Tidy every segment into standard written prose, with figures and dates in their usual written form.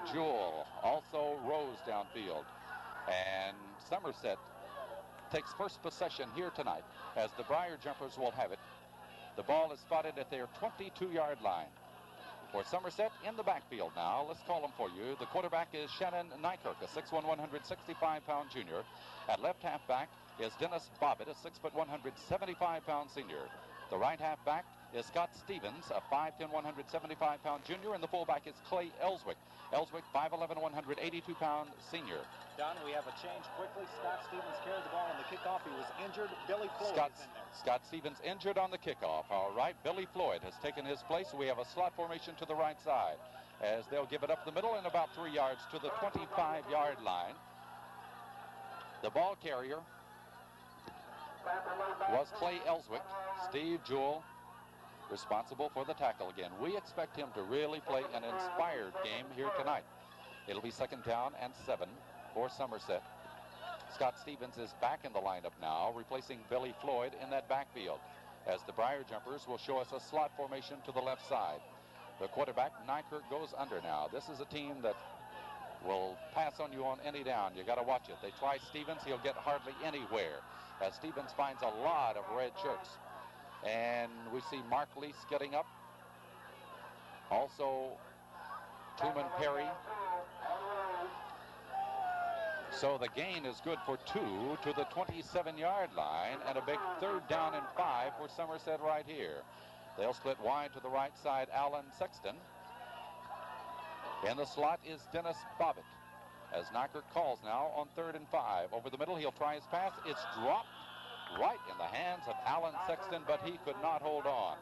Steve Jewell also rose downfield. And Somerset takes first possession here tonight as the Briar Jumpers will have it. The ball is spotted at their 22-yard line. For Somerset in the backfield now, let's call them for you. The quarterback is Shannon Nykirk, a 6'1", 165-pound junior. At left halfback is Dennis Bobbitt, a 6', 175-pound senior. The right halfback is Scott Stevens, a 5'10", 175-pound junior, and the fullback is Clay Ellswick. Ellswick, 5'11", 182-pound senior. Don, we have a change quickly. Scott Stevens carried the ball on the kickoff. He was injured. Billy Floyd is in there. Scott Stevens injured on the kickoff. All right, Billy Floyd has taken his place. We have a slot formation to the right side as they'll give it up the middle and about 3 yards to the 25-yard line. The ball carrier was Clay Ellswick. Steve Jewell responsible for the tackle again. We expect him to really play an inspired game here tonight. It'll be 2nd down and 7 for Somerset. Scott Stevens is back in the lineup now, replacing Billy Floyd in that backfield, as the Briar Jumpers will show us a slot formation to the left side. The quarterback, Nykirk, goes under now. This is a team that will pass on you on any down. You got to watch it. They try Stevens, he'll get hardly anywhere, as Stevens finds a lot of red shirts. And we see Mark Lease getting up. Also, Truman Perry. So the gain is good for 2 to the 27-yard line, and a big 3rd down and 5 for Somerset right here. They'll split wide to the right side, Alan Sexton. In the slot is Dennis Bobbitt, as Nykirk calls now on 3rd and 5. Over the middle, he'll try his pass. It's dropped right in the hands of Alan Sexton, but he could not hold on.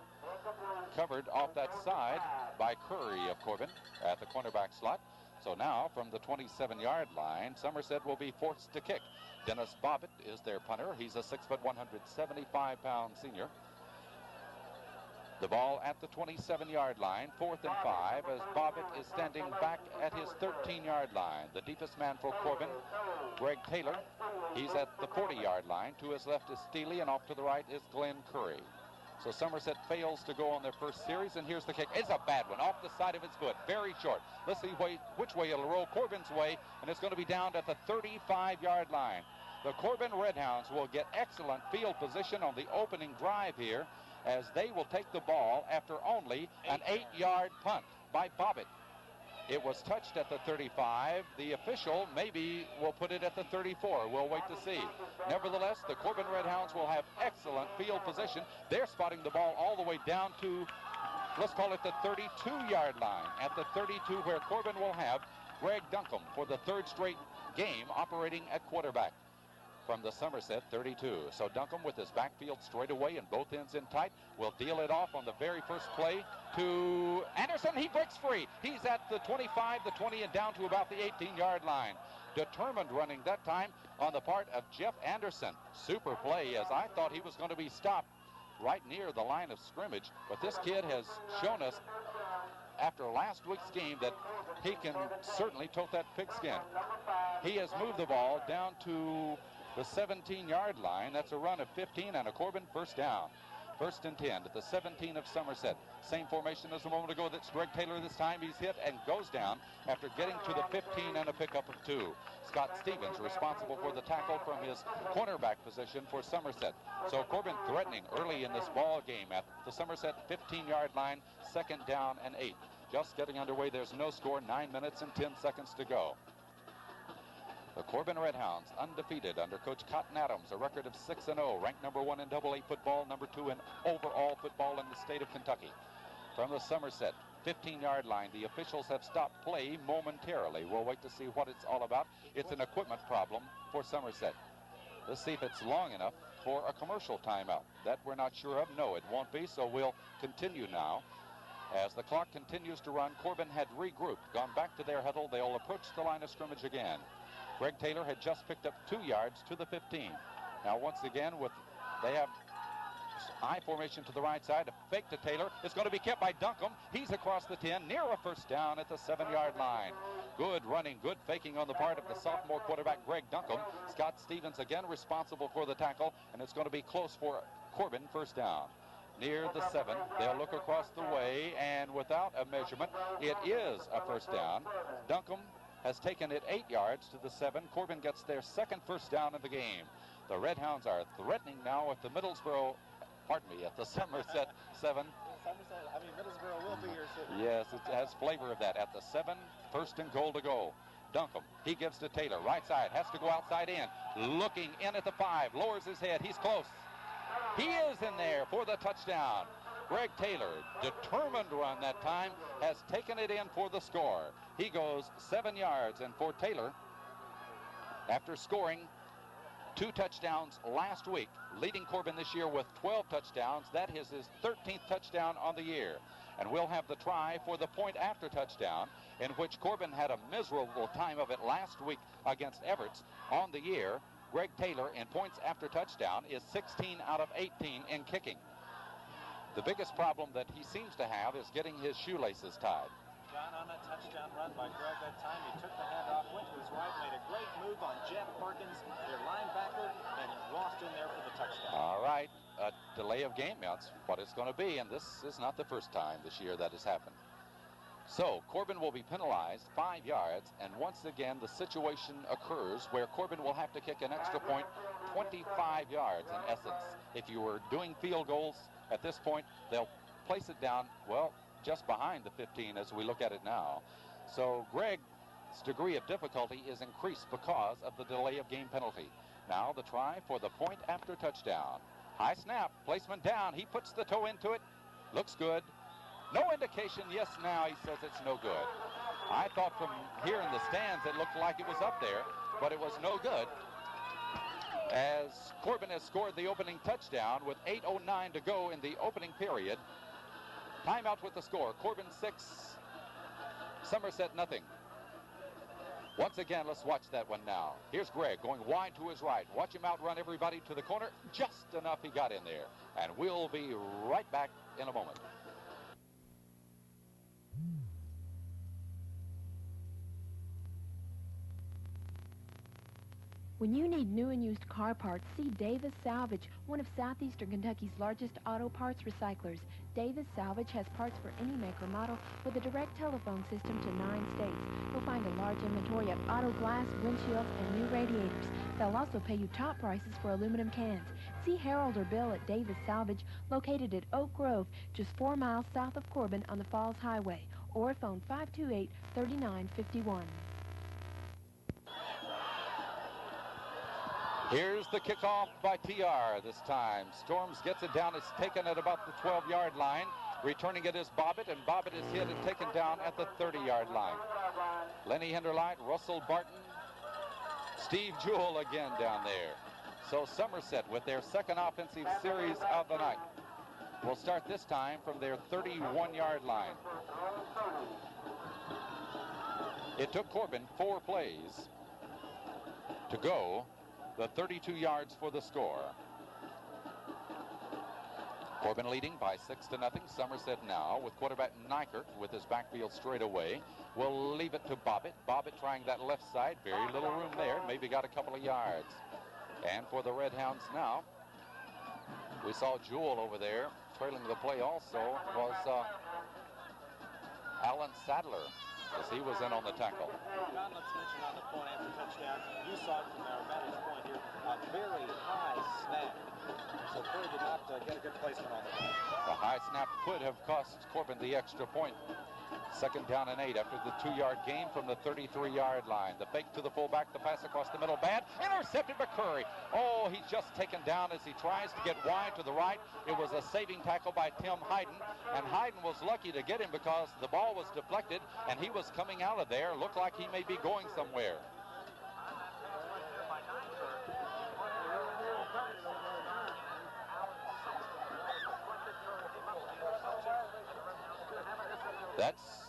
Covered off that side by Curry of Corbin at the cornerback slot. So now from the 27-yard line, Somerset will be forced to kick. Dennis Bobbitt is their punter. He's a 6', 175-pound senior. The ball at the 27-yard line, 4th and 5, as Bobbitt is standing back at his 13-yard line. The deepest man for Corbin, Greg Taylor. He's at the 40-yard line. To his left is Steely, and off to the right is Glenn Curry. So Somerset fails to go on their first series, and here's the kick. It's a bad one, off the side of his foot, very short. Let's see which way it'll roll. Corbin's way, and it's going to be down at the 35-yard line. The Corbin Redhounds will get excellent field position on the opening drive here, as they will take the ball after only an 8-yard punt by Bobbitt. It was touched at the 35. The official maybe will put it at the 34. We'll wait to see. Nevertheless, the Corbin Redhounds will have excellent field position. They're spotting the ball all the way down to, let's call it the 32-yard line. At the 32, where Corbin will have Greg Duncombe for the 3rd straight game operating at quarterback from the Somerset 32. So Duncombe with his backfield straight away and both ends in tight will deal it off on the very first play to Anderson. He breaks free. He's at the 25, the 20, and down to about the 18-yard line. Determined running that time on the part of Jeff Anderson. Super play, as I thought he was going to be stopped right near the line of scrimmage. But this kid has shown us after last week's game that he can certainly tote that pigskin. He has moved the ball down to the 17-yard line. That's a run of 15 and a Corbin first down. 1st and 10 at the 17 of Somerset. Same formation as a moment ago. That's Greg Taylor this time. He's hit and goes down after getting to the 15 and a pickup of 2. Scott Stevens responsible for the tackle from his cornerback position for Somerset. So Corbin threatening early in this ball game at the Somerset 15-yard line, 2nd down and 8. Just getting underway. There's no score. 9 minutes and 10 seconds to go. The Corbin Redhounds undefeated under Coach Cotton Adams, a record of 6-0, ranked number 1 in AA football, number 2 in overall football in the state of Kentucky. From the Somerset 15-yard line, the officials have stopped play momentarily. We'll wait to see what it's all about. It's an equipment problem for Somerset. Let's see if it's long enough for a commercial timeout. That we're not sure of. No, it won't be, so we'll continue now. As the clock continues to run, Corbin had regrouped, gone back to their huddle. They'll approach the line of scrimmage again. Greg Taylor had just picked up 2 yards to the 15. Now once again, they have I formation to the right side. A fake to Taylor. It's going to be kept by Duncombe. He's across the 10, near a first down at the 7-yard line. Good running, good faking on the part of the sophomore quarterback, Greg Duncombe. Scott Stevens again responsible for the tackle, and it's going to be close for Corbin, first down. near the 7. They'll look across the way, and without a measurement, it is a first down. Duncombe has taken it 8 yards to the 7. Corbin gets their second first down of the game. The Red Hounds are threatening now at the at the Somerset 7. Middlesbrough will be here soon. Yes, it has flavor of that. At the 7, first and goal to go. Duncombe, he gives to Taylor, right side, has to go outside in. Looking in at the 5, lowers his head, he's close. He is in there for the touchdown. Greg Taylor, determined run that time, has taken it in for the score. He goes 7 yards, and for Taylor, after scoring 2 touchdowns last week, leading Corbin this year with 12 touchdowns, that is his 13th touchdown on the year. And we'll have the try for the point after touchdown, in which Corbin had a miserable time of it last week against Everts on the year. Greg Taylor in points after touchdown is 16 out of 18 in kicking. The biggest problem that he seems to have is getting his shoelaces tied. John, on that touchdown run by Greg that time, he took the handoff, went to his right, made a great move on Jeff Perkins, their linebacker, and lost in there for the touchdown. All right, a delay of game, that's what it's going to be, and this is not the first time this year that has happened. So Corbin will be penalized 5 yards, and once again the situation occurs where Corbin will have to kick an extra point 25 yards in essence. If you were doing field goals at this point, they'll place it down, well, just behind the 15 as we look at it now. So Greg's degree of difficulty is increased because of the delay of game penalty. Now the try for the point after touchdown. High snap, placement down, he puts the toe into it, looks good. No indication, yes, now he says it's no good. I thought from here in the stands it looked like it was up there, but it was no good. As Corbin has scored the opening touchdown with 8:09 to go in the opening period. Timeout with the score. Corbin 6, Somerset nothing. Once again, let's watch that one now. Here's Greg going wide to his right. Watch him outrun everybody to the corner. Just enough he got in there. And we'll be right back in a moment. When you need new and used car parts, see Davis Salvage, one of southeastern Kentucky's largest auto parts recyclers. Davis Salvage has parts for any make or model with a direct telephone system to 9 states. You'll find a large inventory of auto glass, windshields, and new radiators. They'll also pay you top prices for aluminum cans. See Harold or Bill at Davis Salvage, located at Oak Grove, just 4 miles south of Corbin on the Falls Highway, or phone 528-3951. Here's the kickoff by TR this time. Storms gets it down. It's taken at about the 12-yard line. Returning it is Bobbitt, and Bobbitt is hit and taken down at the 30-yard line. Lenny Henderlight, Russell Barton, Steve Jewell again down there. So Somerset with their second offensive series of the night will start this time from their 31-yard line. It took Corbin 4 plays to go the 32 yards for the score. Corbin leading by 6-0. Somerset now with quarterback Nikert with his backfield straight away. We'll leave it to Bobbitt. Bobbitt trying that left side. Very little room there. Maybe got a couple of yards. And for the Red Hounds now, we saw Jewell over there. Trailing the play also was Alan Sadler, as he was in on the tackle. John, let's mention on the point after touchdown, you saw it from our vantage point here, a very high snap. So Curry did not get a good placement on the ball. The high snap could have cost Corbin the extra point. 2nd down and 8 after the 2-yard gain from the 33-yard line. The fake to the fullback, the pass across the middle, bad. Intercepted by Curry. Oh, he's just taken down as he tries to get wide to the right. It was a saving tackle by Tim Hayden, and Hayden was lucky to get him because the ball was deflected, and he was coming out of there. Looked like he may be going somewhere. That's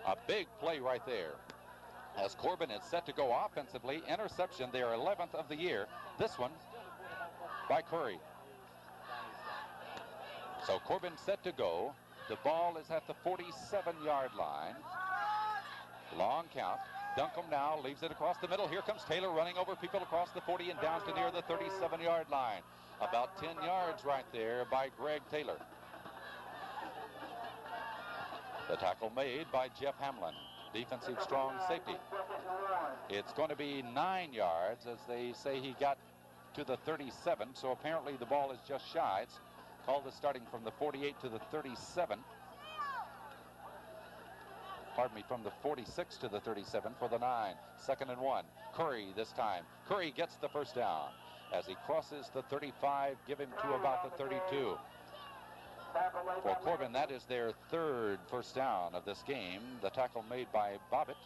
a big play right there. As Corbin is set to go offensively, interception, their 11th of the year. This one by Curry. So Corbin set to go. The ball is at the 47-yard line. Long count. Duncombe now leaves it across the middle. Here comes Taylor running over people across the 40 and down to near the 37-yard line. About 10 yards right there by Greg Taylor. The tackle made by Jeff Hamlin, defensive strong safety. It's going to be 9 yards, as they say he got to the 37, so apparently the ball is just shy. It's called as starting from the 48 to the 37. Pardon me, from the 46 to the 37 for the 9. 2nd and 1. Curry this time. Curry gets the first down. As he crosses the 35, give him to about the 32. For Corbin, that is their 3rd first down of this game. The tackle made by Bobbitt.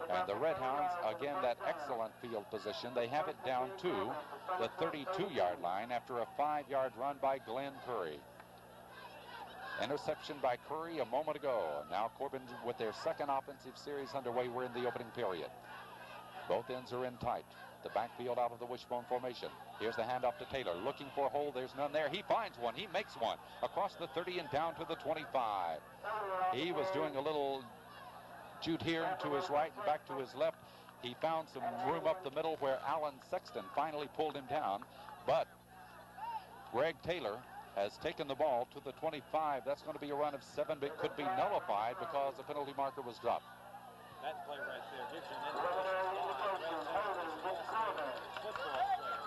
And the Red Hounds, again, that excellent field position. They have it down to the 32-yard line after a 5-yard run by Glenn Curry. Interception by Curry a moment ago. Now Corbin with their 2nd offensive series underway. We're in the opening period. Both ends are in tight. The backfield out of the wishbone formation. Here's the handoff to Taylor. Looking for a hole. There's none there. He finds one. He makes one. Across the 30 and down to the 25. He was doing a little jute here to his right and back to his left. He found some room up the middle where Alan Sexton finally pulled him down. But Greg Taylor has taken the ball to the 25. That's going to be a run of 7, but could be nullified because the penalty marker was dropped. That play right there gives you an indication why Greg Taylor is the best football player.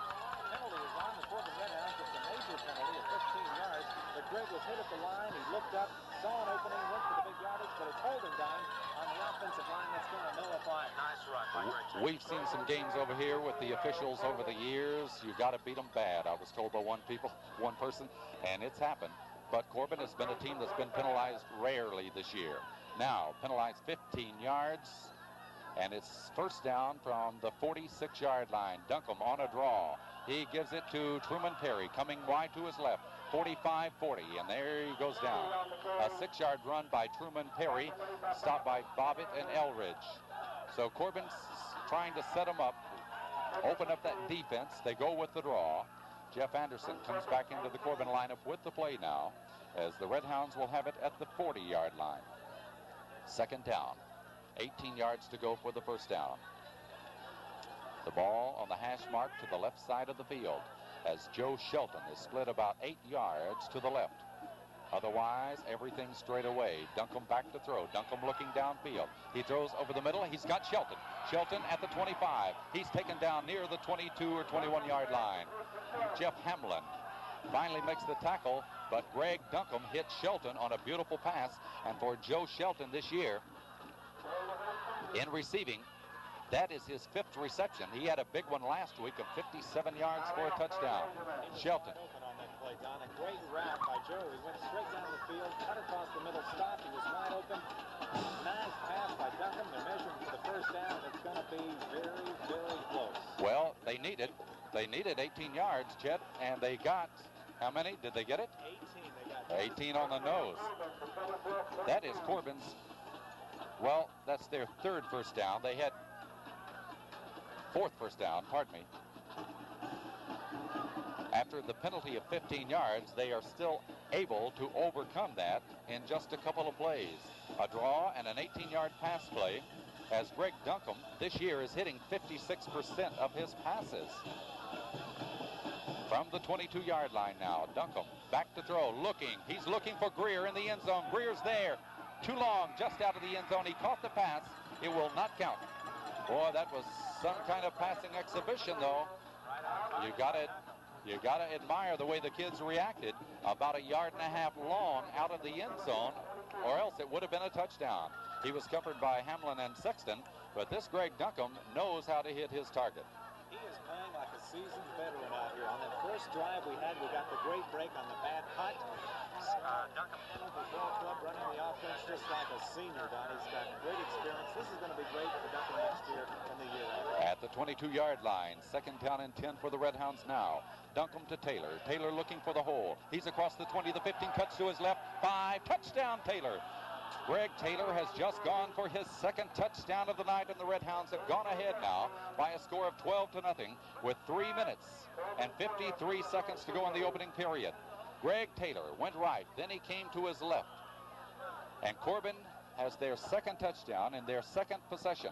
Penalty is on the Corbin Red Hounds. It's a major penalty of 15 yards. But Greg was hit at the line. He looked up, saw an opening, went for the big yardage, but it's holding down on the offensive line. That's going to nullify it. Nice run by Greg Taylor. We've seen some games over here with the officials over the years. You've got to beat them bad, I was told by one person, and it's happened. But Corbin has been a team that's been penalized rarely this year. Now penalized 15 yards, and it's first down from the 46-yard line. Duncombe on a draw. He gives it to Truman Perry, coming wide to his left. 45-40, and there he goes down. A 6-yard run by Truman Perry, stopped by Bobbitt and Eldridge. So Corbin's trying to set him up, open up that defense. They go with the draw. Jeff Anderson comes back into the Corbin lineup with the play now, as the Red Hounds will have it at the 40-yard line. 2nd down. 18 yards to go for the first down. The ball on the hash mark to the left side of the field, as Joe Shelton is split about 8 yards to the left. Otherwise, everything straight away. Duncombe back to throw. Duncombe looking downfield. He throws over the middle. He's got Shelton. Shelton at the 25. He's taken down near the 22 or 21-yard line. Jeff Hamlin finally makes the tackle, but Greg Duncombe hit Shelton on a beautiful pass. And for Joe Shelton this year, in receiving, that is his 5th reception. He had a big one last week of 57 yards for a touchdown. Shelton. Open on that play, Don. A great route by Joe. He went straight down the field, cut across the middle, stopped. He was wide open. Nice pass by Duncombe. They're measuring for the first down. It's going to be very, very close. Well, they needed 18 yards, Chet, and they got, how many? Did they get it? 18. They got 18 on the nose. That is Corbin's, well, that's their 3rd first down. They had 4th first down, pardon me. After the penalty of 15 yards, they are still able to overcome that in just a couple of plays. A draw and an 18-yard pass play, as Greg Duncombe this year is hitting 56% of his passes. From the 22-yard line now, Duncombe back to throw, looking. He's looking for Greer in the end zone. Greer's there. Too long, just out of the end zone. He caught the pass. It will not count. Boy, that was some kind of passing exhibition, though. You gotta admire the way the kids reacted. About 1.5 yards long out of the end zone, or else it would have been a touchdown. He was covered by Hamlin and Sexton, but this Greg Duncombe knows how to hit his target. He is playing like a seasoned veteran out here. On that first drive we got the great break on the bad punt. Duncombe handled the ball club, running the offense just like a senior, Don. He's got great experience. This is going to be great for Duncombe next year and the year after. At the 22-yard line, 2nd down and 10 for the Red Hounds now. Duncombe to Taylor. Taylor looking for the hole. He's across the 20, the 15, cuts to his left. 5, touchdown Taylor. Greg Taylor has just gone for his 2nd touchdown of the night, and the Red Hounds have gone ahead now by a score of 12-0 with 3 minutes and 53 seconds to go in the opening period. Greg Taylor went right, then he came to his left. And Corbin has their 2nd touchdown in their 2nd possession.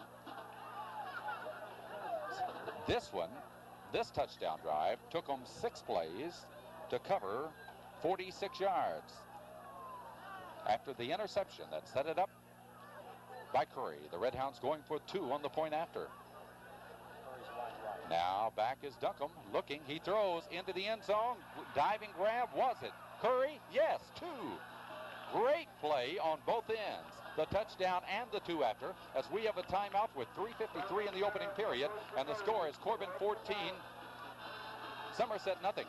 This touchdown drive took them 6 plays to cover 46 yards. after the interception that set it up by Curry. The Red Hounds going for 2 on the point after. Now back is Duncombe looking. He throws into the end zone. Diving grab. Was it Curry? Yes, 2. Great play on both ends. The touchdown and the 2 after, as we have a timeout with 3:53 in the opening period, and the score is Corbin 14, Somerset nothing.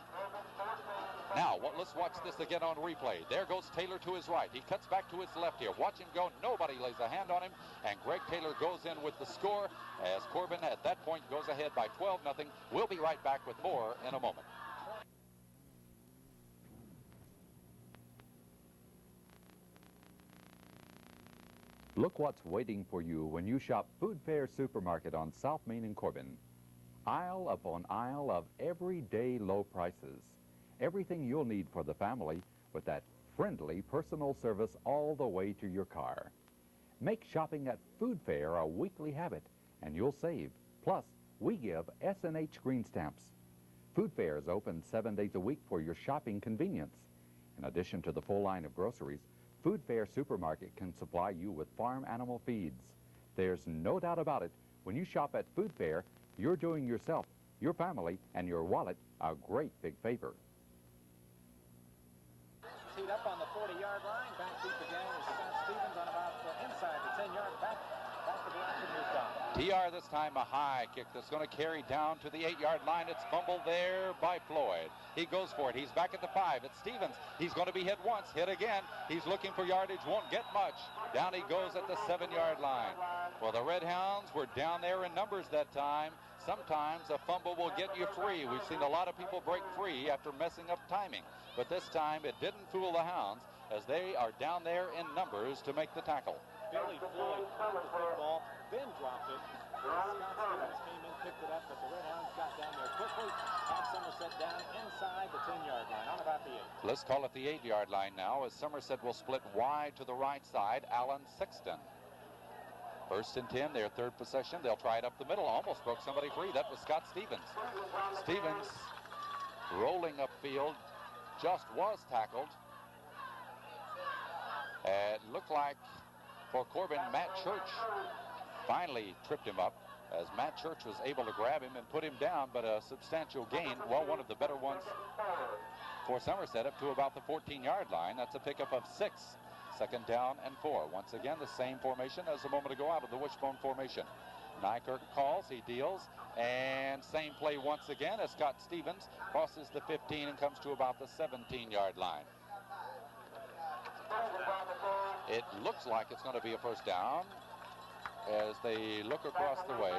Now, let's watch this again on replay. There goes Taylor to his right. He cuts back to his left here. Watch him go. Nobody lays a hand on him, and Greg Taylor goes in with the score as Corbin at that point goes ahead by 12-0. We'll be right back with more in a moment. Look what's waiting for you when you shop Food Fair Supermarket on South Main in Corbin. Aisle upon aisle of everyday low prices. Everything you'll need for the family with that friendly personal service all the way to your car. Make shopping at Food Fair a weekly habit and you'll save. Plus, we give S&H green stamps. Food Fair is open 7 days a week for your shopping convenience. In addition to the full line of groceries, Food Fair Supermarket can supply you with farm animal feeds. There's no doubt about it. When you shop at Food Fair, you're doing yourself, your family, and your wallet a great big favor. Teed up on the 40-yard line. Back deep again is Scott Stevens on about inside the 10-yard back to the action moved on. TR this time a high kick that's going to carry down to the 8-yard line. It's fumbled there by Floyd. He goes for it. He's back at the 5. It's Stevens. He's going to be hit once, hit again. He's looking for yardage, won't get much. Down he goes at the 7-yard line. Well, the Red Hounds were down there in numbers that time. Sometimes a fumble will get you free. We've seen a lot of people break free after messing up timing. But this time it didn't fool the Hounds as they are down there in numbers to make the tackle. Billy Floyd caught the football, then dropped it. Scott Stevens came in, picked it up, but the Red Hounds got down there quickly. Had Somerset down inside the 10-yard line, on about the 8. Let's call it the 8-yard line now as Somerset will split wide to the right side. Alan Sexton. 1st and 10, their 3rd possession. They'll try it up the middle. Almost broke somebody free. That was Scott Stevens. Stevens rolling upfield, just was tackled. It looked like for Corbin, Matt Church finally tripped him up as Matt Church was able to grab him and put him down, but a substantial gain. Well, one of the better ones for Somerset up to about the 14-yard line. That's a pickup of 6. 2nd down and 4. Once again, the same formation as a moment ago out of the wishbone formation. Nykirk calls, he deals, and same play once again as Scott Stevens crosses the 15 and comes to about the 17-yard line. It looks like it's going to be a 1st down as they look across the way.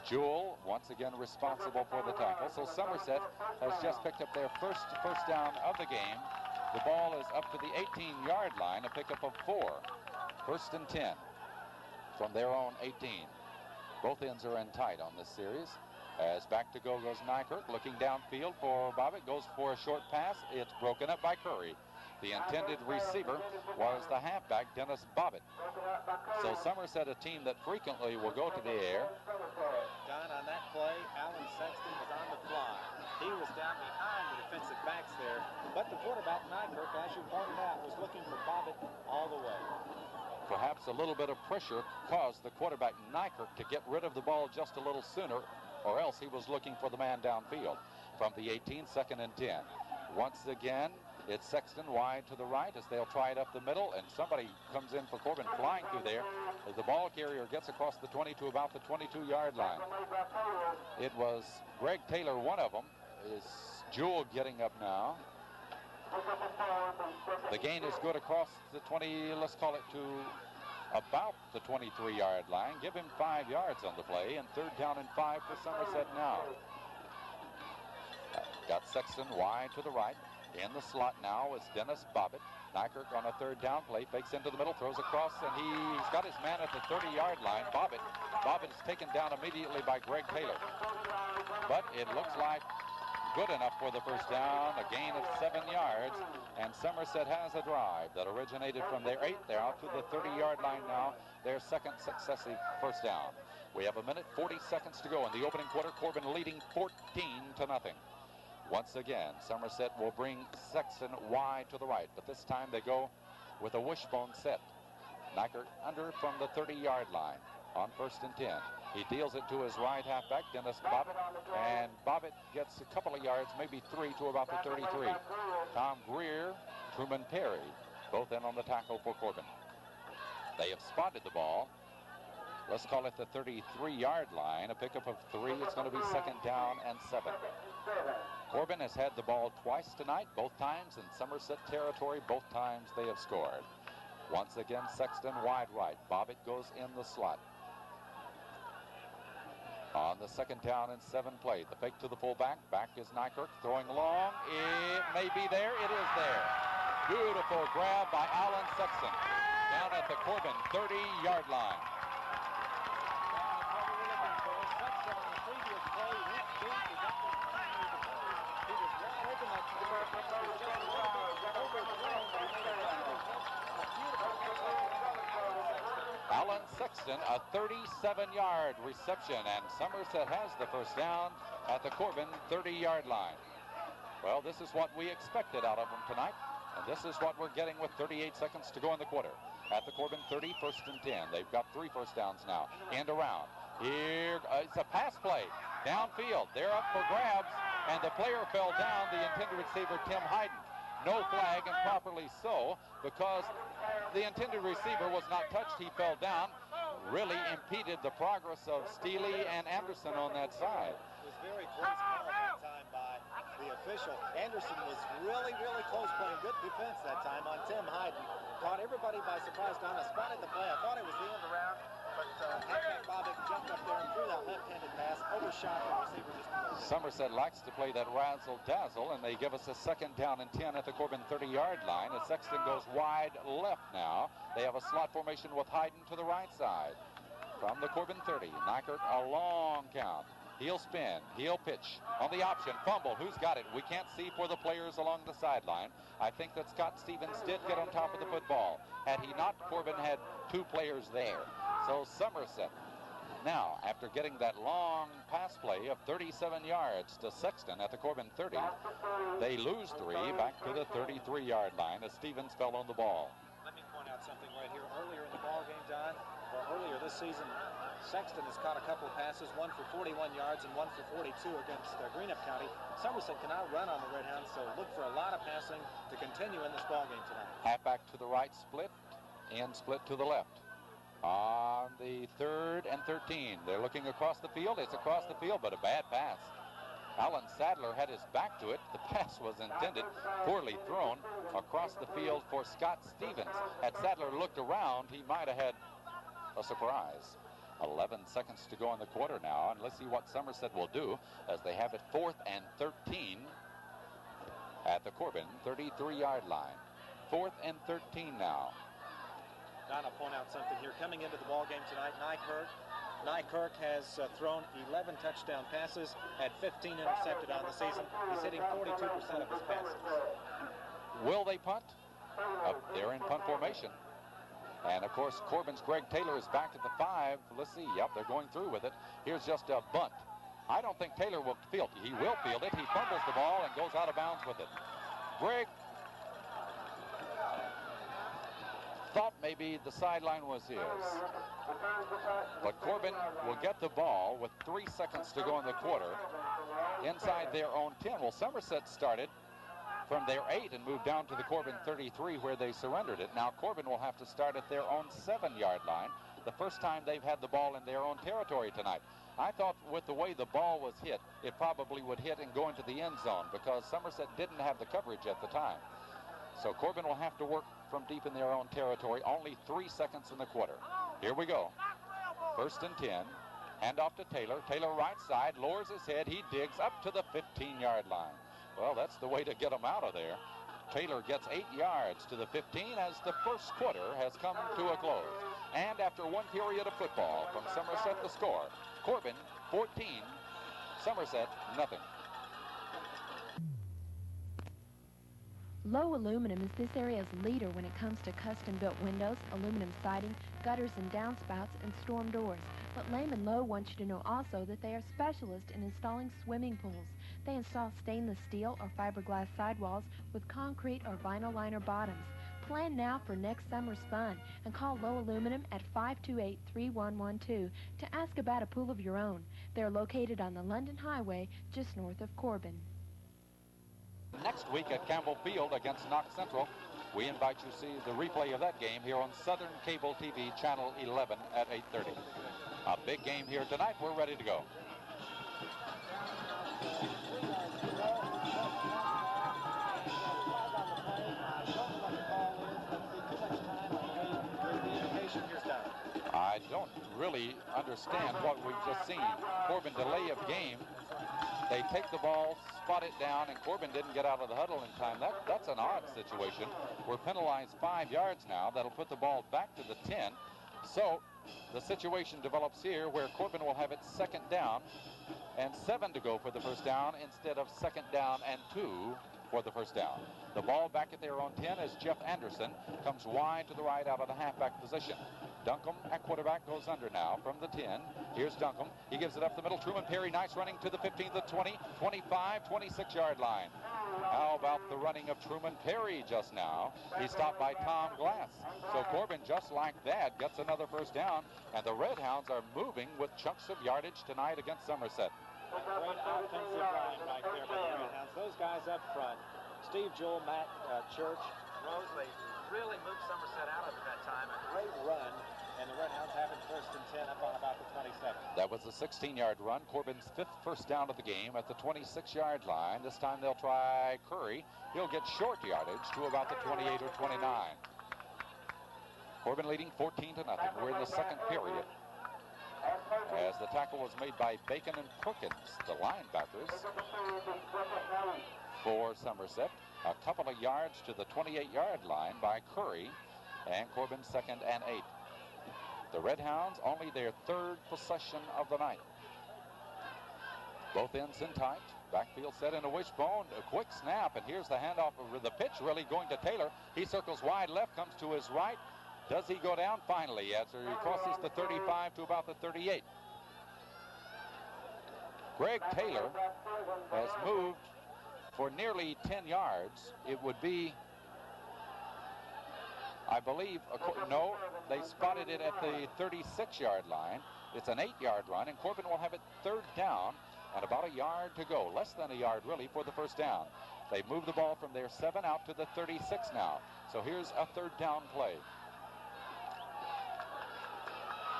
Jewell once again responsible for the tackle. So Somerset has just picked up their first down of the game. The ball is up to the 18-yard line, a pickup of 4. 1st and 10 from their own 18. Both ends are in tight on this series. As back to go goes Nykirk, looking downfield for Bobbitt, goes for a short pass. It's broken up by Curry. The intended receiver was the halfback, Dennis Bobbitt. So Somerset, a team that frequently will go to the air. Don, on that play, Alan Sexton was on the fly. He was down behind the defensive backs there, but the quarterback, Nykirk, as you pointed out, was looking for Bobbitt all the way. Perhaps a little bit of pressure caused the quarterback, Nykirk, to get rid of the ball just a little sooner, or else he was looking for the man downfield. From the 18, 2nd and 10. Once again, it's Sexton wide to the right as they'll try it up the middle, and somebody comes in for Corbin flying through there as the ball carrier gets across the 20 to about the 22-yard line. It was Greg Taylor, one of them. Is Jewell getting up now? The gain is good across the 20, let's call it to about the 23-yard line. Give him 5 yards on the play, and 3rd down and 5 for Somerset now. Got Sexton wide to the right. In the slot now is Dennis Bobbitt. Nykirk on a 3rd down play, fakes into the middle, throws across, and he's got his man at the 30-yard line. Bobbitt is taken down immediately by Greg Taylor. But it looks like good enough for the 1st down, a gain of 7 yards, and Somerset has a drive that originated from their 8. They're out to the 30-yard line now, their 2nd successive 1st down. We have 1 minute, 40 seconds to go in the opening quarter. Corbin leading 14-0. Once again, Somerset will bring Sexton wide to the right, but this time they go with a wishbone set. Nyker under from the 30-yard line on 1st and 10. He deals it to his right halfback, Dennis Bobbitt, and Bobbitt gets a couple of yards, maybe 3, to about the 33. Tom Greer, Truman Perry, both in on the tackle for Corbin. They have spotted the ball. Let's call it the 33-yard line. A pickup of 3. It's going to be 2nd down and 7. Corbin has had the ball twice tonight, both times in Somerset territory. Both times they have scored. Once again, Sexton wide right. Bobbitt goes in the slot. On the 2nd down and 7 play, the fake to the fullback. Back is Nyker throwing long. It may be there. It is there. Beautiful grab by Alan Sexton down at the Corbin 30-yard line. Alan Sexton, a 37-yard reception, and Somerset has the first down at the Corbin 30-yard line. Well, this is what we expected out of them tonight, and this is what we're getting with 38 seconds to go in the quarter. At the Corbin 30, 1st and 10. They've got 3 first downs now. And around. Here, it's a pass play. Downfield. They're up for grabs, and the player fell down, the intended receiver, Tim Hayden. No flag, and properly so, because the intended receiver was not touched. He fell down, really impeded the progress of Steele and Anderson on that side. It was very close call that time by the official. Anderson was really, really close, playing good defense that time on Tim Hayden. Caught everybody by surprise. Donna spotted the play. I thought it was the end around, but halfback Bobbitt jumped up there and threw that left-handed pass, overshot the receiver just a little bit. Somerset likes to play that razzle-dazzle, and they give us a 2nd down and 10 at the Corbin 30-yard line as Sexton goes wide left now. They have a slot formation with Hayden to the right side. From the Corbin 30, Nyker a long count. He'll spin, he'll pitch on the option, fumble. Who's got it? We can't see for the players along the sideline. I think that Scott Stevens did get on top of the football. Had he not, Corbin had 2 players there. So Somerset, now, after getting that long pass play of 37 yards to Sexton at the Corbin 30, they lose 3 back to the 33-yard line as Stevens fell on the ball. Let me point out something right here. Earlier in the ball game, John, or earlier this season, Sexton has caught a couple of passes, one for 41 yards and one for 42 against Greenup County. Somerset cannot run on the Red Hounds, so look for a lot of passing to continue in this ball game tonight. Halfback to the right split, and split to the left. On the 3rd and 13, they're looking across the field. It's across the field, but a bad pass. Alan Sadler had his back to it. The pass was intended, poorly thrown, across the field for Scott Stevens. Had Sadler looked around, he might have had a surprise. 11 seconds to go in the quarter now, and let's see what Somerset will do as they have it 4th and 13 at the Corbin 33-yard line. 4th and 13 now. Donna, point out something here. Coming into the ball game tonight, Nykirk has thrown 11 touchdown passes, had 15 intercepted on the season. He's hitting 42% of his passes. Will they punt? They're in punt formation. And, of course, Corbin's Greg Taylor is back at the 5. Let's see. Yep, they're going through with it. Here's just a bunt. I don't think Taylor will field it. He will field it. He fumbles the ball and goes out of bounds with it. Greg thought maybe the sideline was his. But Corbin will get the ball with 3 seconds to go in the quarter inside their own 10. Well, Somerset started from their 8 and moved down to the Corbin 33 where they surrendered it. Now Corbin will have to start at their own 7-yard line, the first time they've had the ball in their own territory tonight. I thought with the way the ball was hit, it probably would hit and go into the end zone because Somerset didn't have the coverage at the time. So Corbin will have to work from deep in their own territory. Only 3 seconds in the quarter. Here we go. 1st and 10. Hand off to Taylor. Taylor right side, lowers his head. He digs up to the 15-yard line. Well, that's the way to get him out of there. Taylor gets 8 yards to the 15 as the first quarter has come to a close. And after 1 period of football from Somerset, the score, Corbin 14, Somerset nothing. Lowe Aluminum is this area's leader when it comes to custom-built windows, aluminum siding, gutters and downspouts, and storm doors. But Lehman Lowe wants you to know also that they are specialists in installing swimming pools. They install stainless steel or fiberglass sidewalls with concrete or vinyl liner bottoms. Plan now for next summer's fun and call Low Aluminum at 528-3112 to ask about a pool of your own. They're located on the London Highway just north of Corbin. Next week at Campbell Field against Knox Central, we invite you to see the replay of that game here on Southern Cable TV, Channel 11 at 8:30. A big game here tonight. We're ready to go. I don't really understand what we've just seen. Corbin delay of game. They take the ball, spot it down, and Corbin didn't get out of the huddle in time. That's an odd situation. We're penalized 5 yards now. That'll put the ball back to the 10. So the situation develops here where Corbin will have it 2nd down and 7 to go for the first down instead of 2nd down and 2 for the first down. The ball back at their own 10 as Jeff Anderson comes wide to the right out of the halfback position. Duncombe at quarterback goes under now from the 10. Here's Duncombe. He gives it up the middle. Truman Perry, nice running to the 15, the 20, 25, 26-yard line. How about the running of Truman Perry just now? He's stopped by Tom Glass. So Corbin, just like that, gets another first down, and the Red Hounds are moving with chunks of yardage tonight against Somerset. A great offensive line right there by the Red Hounds. Those guys up front, Steve Jewell, Matt Church, Mosley, really moved Somerset out of it that time. A great run, and the Red Hounds have it 1st and 10 up on about the 27. That was a 16-yard run. Corbin's 5th first down of the game at the 26-yard line. This time they'll try Curry. He'll get short yardage to about the 28 or 29. Corbin leading 14-0. We're in the 2nd period. As the tackle was made by Bacon and Perkins, the linebackers for Somerset. A couple of yards to the 28-yard line by Curry, and Corbin 2nd and 8. The Red Hounds only their 3rd possession of the night. Both ends in tight. Backfield set in a wishbone. A quick snap, and here's the handoff of the pitch really going to Taylor. He circles wide left, comes to his right. Does he go down? Finally, yes, or he crosses the 35 to about the 38. Greg Taylor has moved for nearly 10 yards. It would be, I believe, no, they spotted it at the 36-yard line. It's an 8-yard run, and Corbin will have it 3rd down and about a yard to go. Less than a yard, really, for the first down. They move the ball from their 7 out to the 36 now. So here's a 3rd down play.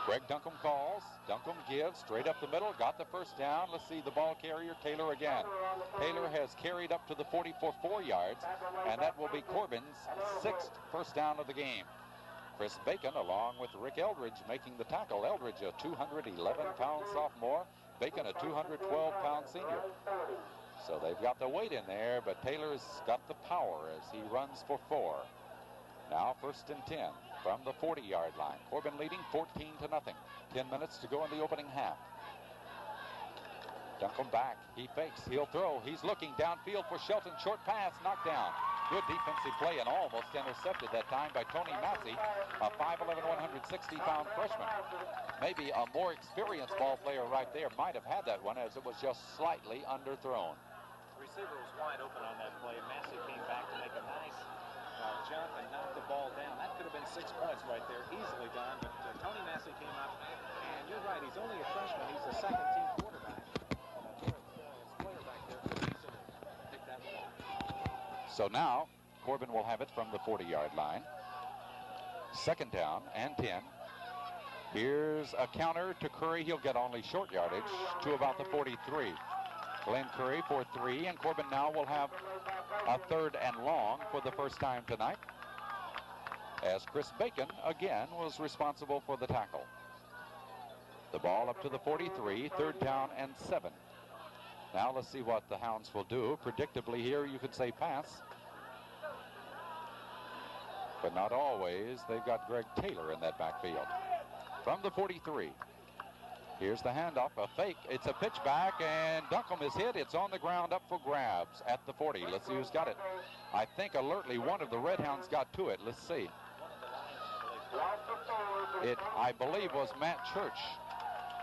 Greg Duncombe calls. Duncombe gives straight up the middle. Got the first down. Let's see the ball carrier, Taylor again. Taylor has carried up to the 40 for 4 yards, and that will be Corbin's 6th first down of the game. Chris Bacon, along with Rick Eldridge, making the tackle. Eldridge, a 211-pound sophomore. Bacon, a 212-pound senior. So they've got the weight in there, but Taylor's got the power as he runs for 4. Now 1st and 10 from the 40-yard line. Corbin leading 14-0. 10 minutes to go in the opening half. Duncombe back. He fakes. He'll throw. He's looking downfield for Shelton. Short pass. Knocked down. Good defensive play and almost intercepted that time by Tony Massey, a 5'11", 160-pound freshman. Maybe a more experienced ball player right there might have had that one, as it was just slightly underthrown. The receiver was wide open on that play. Massey came back to make a nice jump and knock the ball down. That could have been 6 points right there, easily done. But Tony Massey came up, and you're right, he's only a freshman. He's a 2nd-team quarterback. Player back there could easily pick that one off. So now Corbin will have it from the 40-yard line. 2nd down and 10. Here's a counter to Curry. He'll get only short yardage to about the 43. Glenn Curry for 3, and Corbin now will have a 3rd and long for the first time tonight, as Chris Bacon again was responsible for the tackle. The ball up to the 43, 3rd down and 7. Now let's see what the Hounds will do. Predictably here, you could say pass, but not always. They've got Greg Taylor in that backfield. From the 43, here's the handoff, a fake. It's a pitch back, and Duncombe is hit. It's on the ground, up for grabs at the 40. Let's see who's got it. I think alertly one of the Red Hounds got to it. Let's see. It, I believe, was Matt Church.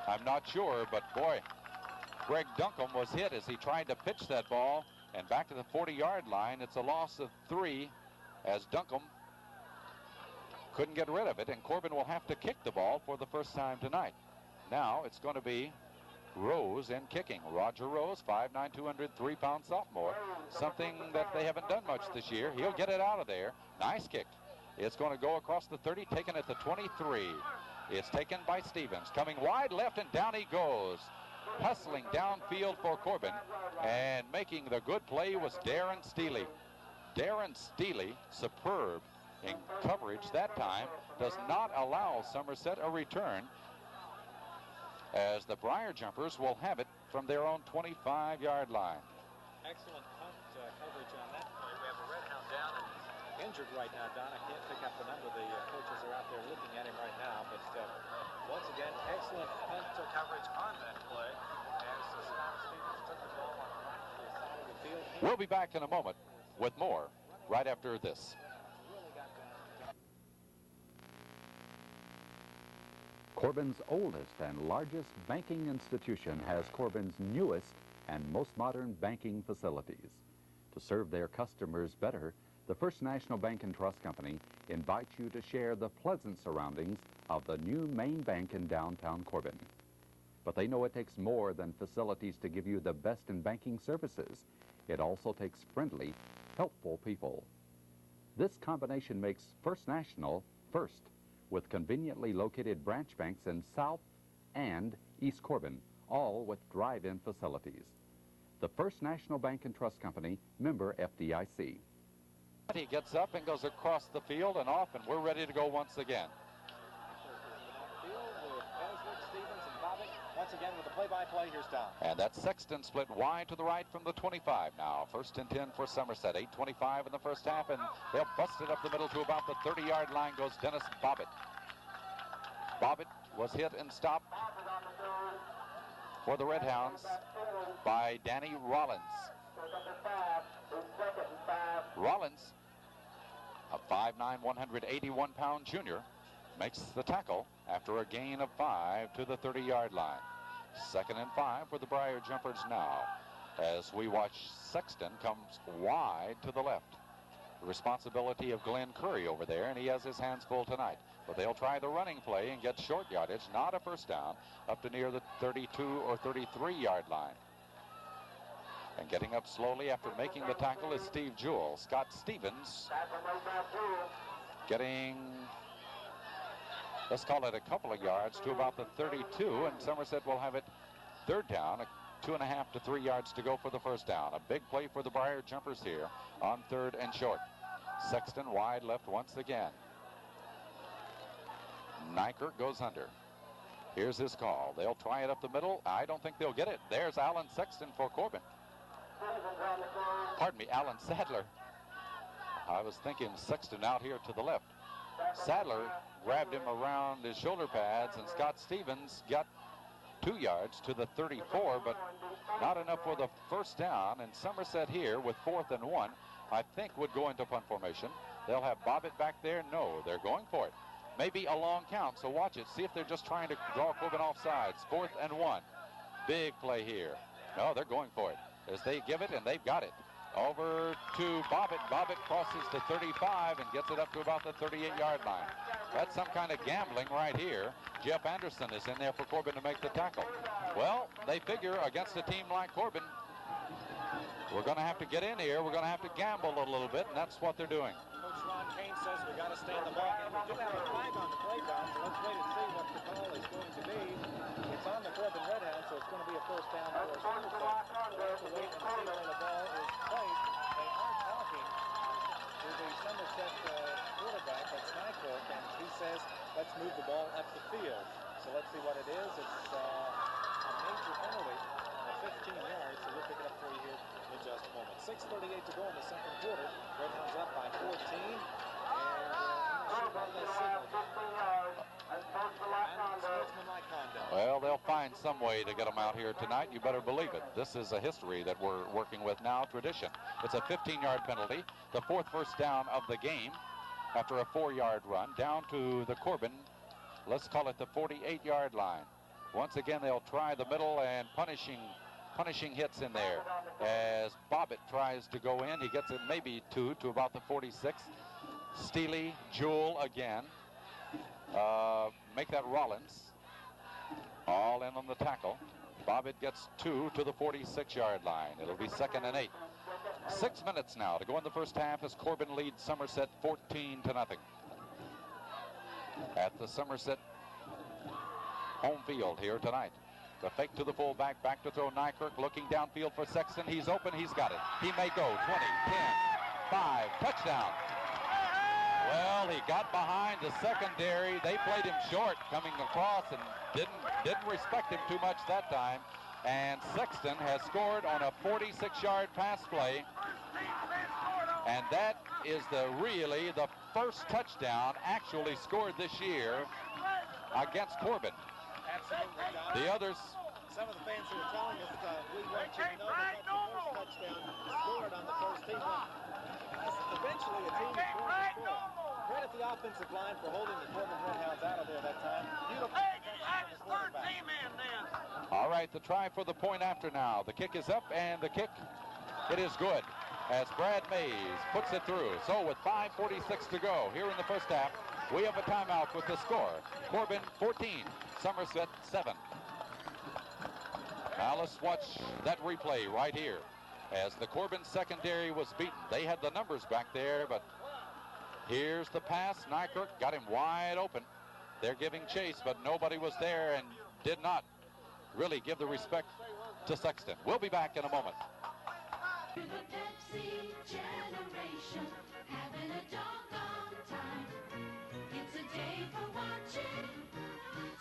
I'm not sure, but boy, Greg Duncombe was hit as he tried to pitch that ball, and back to the 40-yard line. It's a loss of 3 as Duncombe couldn't get rid of it, and Corbin will have to kick the ball for the first time tonight. Now it's going to be Rose in kicking. Roger Rose, 5'9", 203-pound sophomore. Something that they haven't done much this year. He'll get it out of there. Nice kick. It's going to go across the 30, taken at the 23. It's taken by Stevens. Coming wide left, and down he goes. Hustling downfield for Corbin, and making the good play was Darren Steely. Darren Steely, superb in coverage that time, does not allow Somerset a return, as the Briar Jumpers will have it from their own 25-yard line. Excellent punt coverage on that play. We have a red hound down and he's injured right now, Don. I can't pick up the number. The coaches are out there looking at him right now. But once again, excellent punt coverage on that play. As Scott Stevens took the ball on the side of the field. We'll be back in a moment with more right after this. Corbin's oldest and largest banking institution has Corbin's newest and most modern banking facilities. To serve their customers better, the First National Bank and Trust Company invites you to share the pleasant surroundings of the new main bank in downtown Corbin. But they know it takes more than facilities to give you the best in banking services. It also takes friendly, helpful people. This combination makes First National first, with conveniently located branch banks in South and East Corbin, all with drive-in facilities. The First National Bank and Trust Company, member FDIC. He gets up and goes across the field and off, and we're ready to go once again. Once again with the play-by-play, here's Don. And that's Sexton split wide to the right from the 25 now. First and 10 for Somerset. 8:25 in the first half, and they'll bust it up the middle to about the 30-yard line goes Dennis Bobbitt. Bobbitt was hit and stopped for the Red Hounds by Danny Rollins. Rollins, a 5'9", 181-pound junior, makes the tackle after a gain of 5 to the 30-yard line. 2nd and 5 for the Briar Jumpers now, as we watch Sexton comes wide to the left. The responsibility of Glenn Curry over there, and he has his hands full tonight. But they'll try the running play and get short yardage, not a first down, up to near the 32 or 33-yard line. And getting up slowly after making the tackle is Steve Jewell. Scott Stevens getting, let's call it a couple of yards to about the 32, and Somerset will have it 3rd down, 2.5 to 3 yards to go for the first down. A big play for the Briar Jumpers here on 3rd and short. Sexton wide left once again. Nyker goes under. Here's his call. They'll try it up the middle. I don't think they'll get it. There's Alan Sexton for Corbin. Pardon me, Alan Sadler. I was thinking Sexton out here to the left. Sadler grabbed him around his shoulder pads, and Scott Stevens got 2 yards to the 34, but not enough for the first down. And Somerset here with 4th and 1, I think would go into punt formation. They'll have Bobbitt back there. No, they're going for it. Maybe a long count, so watch it. See if they're just trying to draw Corbin off sides. 4th and 1. Big play here. No, they're going for it as they give it, and they've got it. Over to Bobbitt. Bobbitt crosses the 35 and gets it up to about the 38-yard line. That's some kind of gambling right here. Jeff Anderson is in there for Corbin to make the tackle. Well, they figure against a team like Corbin, we're going to have to get in here. We're going to have to gamble a little bit, and that's what they're doing. Coach Ron Kane says we got to stay in the ball game. We do have a flag on the playground, so let's wait and see what the call is going to be. It's on the Corbin Red Hounds, so it's going to be a first down for us. We'll have to wait and see where the ball is placed. They are talking to the Somerset quarterback, that's Nyker, and he says, let's move the ball up the field. So let's see what it is. It's a major penalty of 15 yards, so we'll pick it up for you here in just a moment. 6:38 to go in the second quarter. Red Hounds up by 14, and I'm not sure about that signal. Well, they'll find some way to get them out here tonight. You better believe it. This is a history that we're working with now, tradition. It's a 15-yard penalty, the 4th first down of the game after a 4-yard run down to the Corbin, let's call it the 48-yard line. Once again, they'll try the middle and punishing hits in there as Bobbitt tries to go in. He gets it maybe 2 to about the 46. Steely, Jewell again. make that Rollins. All in on the tackle. Bobbitt gets 2 to the 46-yard line. It'll be 2nd and 8. 6 minutes now to go in the first half as Corbin leads Somerset 14 to nothing. At the Somerset home field here tonight. The fake to the fullback, back to throw Nykirk, looking downfield for Sexton. He's open, he's got it. He may go 20, 10, 5, touchdown. Well, he got behind the secondary. They played him short coming across and didn't respect him too much that time. And Sexton has scored on a 46-yard pass play. And that is really the first touchdown actually scored this year against Corbin. Absolutely, Don. The others. Some of the fans who are telling us we want you to know that that's the first touchdown scored on the first team run. Eventually, a team is going to score. Credit the offensive line for holding the Corbin Redhounds out of there that time. Beautiful catch from the quarterback. All right, the try for the point after now. The kick is up, and the kick, it is good, as Brad Mays puts it through. So with 5:46 to go here in the first half, we have a timeout with the score. Corbin 14, Somerset 7. Now let's watch that replay right here. As the Corbin secondary was beaten. They had the numbers back there, but here's the pass. Nykirk got him wide open. They're giving chase, but nobody was there and did not really give the respect to Sexton. We'll be back in a moment. The Pepsi generation, having a doggone time. It's a day for watching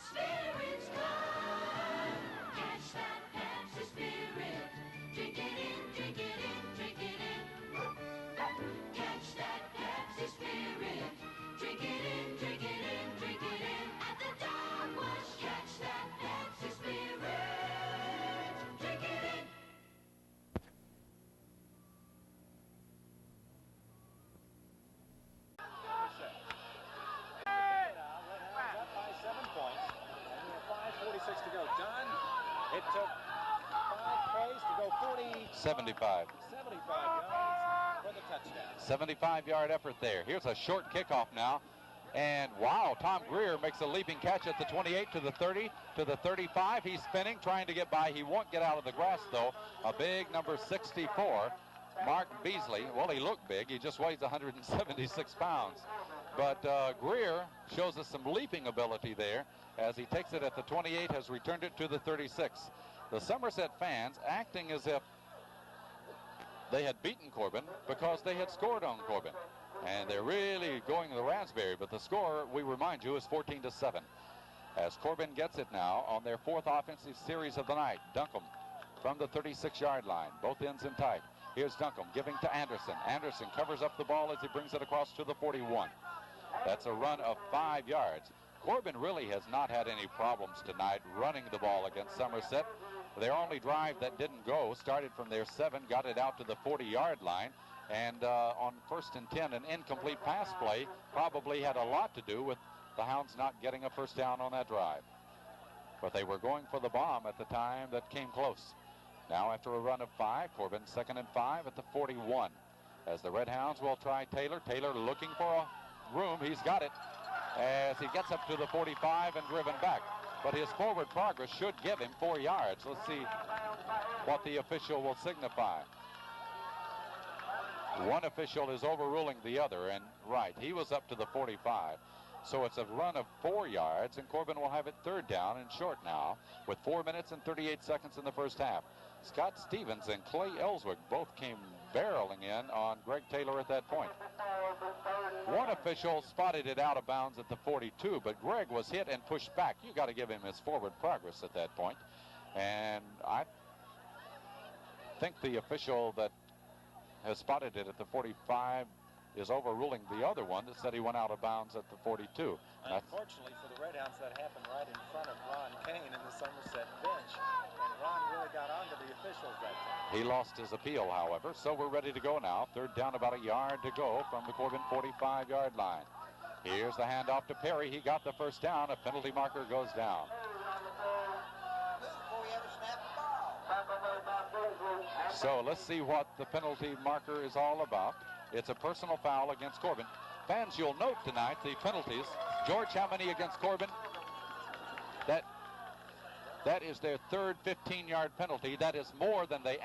spirits climb. Catch that Pepsi spirit. Drink it in, drink it in, drink it in. Catch that Pepsi spirit. Drink it in, drink it in, drink it in. At the dog wash, catch that Pepsi spirit. Drink it in. Up by 7 points, and we have 5:46 to go. John, it took 5 plays to go 75 yards for the touchdown. 75-yard effort there. Here's a short kickoff now. And wow, Tom Greer makes a leaping catch at the 28 to the 30 to the 35. He's spinning, trying to get by. He won't get out of the grass, though. A big number 64, Mark Beasley. Well, he looked big. He just weighs 176 pounds. But Greer shows us some leaping ability there as he takes it at the 28, has returned it to the 36. The Somerset fans acting as if they had beaten Corbin because they had scored on Corbin. And they're really going to the raspberry, but the score, we remind you, is 14-7. As Corbin gets it now on their 4th offensive series of the night. Duncombe from the 36-yard line, both ends in tight. Here's Duncombe giving to Anderson. Anderson covers up the ball as he brings it across to the 41. That's a run of 5 yards. Corbin really has not had any problems tonight running the ball against Somerset. Their only drive that didn't go started from their 7, got it out to the 40-yard line. And on 1st and 10, an incomplete pass play probably had a lot to do with the Hounds not getting a first down on that drive. But they were going for the bomb at the time that came close. Now after a run of 5, Corbin 2nd and 5 at the 41. As the Red Hounds will try Taylor. Taylor looking for a room. He's got it as he gets up to the 45 and driven back. But his forward progress should give him 4 yards. Let's see what the official will signify. One official is overruling the other, and right, he was up to the 45. So it's a run of 4 yards, and Corbin will have it 3rd down and short now with 4 minutes and 38 seconds in the first half. Scott Stevens and Clay Ellswick both came barreling in on Greg Taylor at that point. One official spotted it out of bounds at the 42, but Greg was hit and pushed back. You got to give him his forward progress at that point. And I think the official that has spotted it at the 45 is overruling the other one that said he went out of bounds at the 42. Unfortunately for the Red Hounds, that happened right in front of Ron Kane in the Somerset bench, and Ron really got onto the officials that time. He lost his appeal, however, so we're ready to go now. 3rd down, about a yard to go from the Corbin 45-yard line. Here's the handoff to Perry. He got the first down. A penalty marker goes down. So let's see what the penalty marker is all about. It's a personal foul against Corbin. Fans, you'll note tonight the penalties George, how many against Corbin? That is their third 15-yard penalty. That is more than they...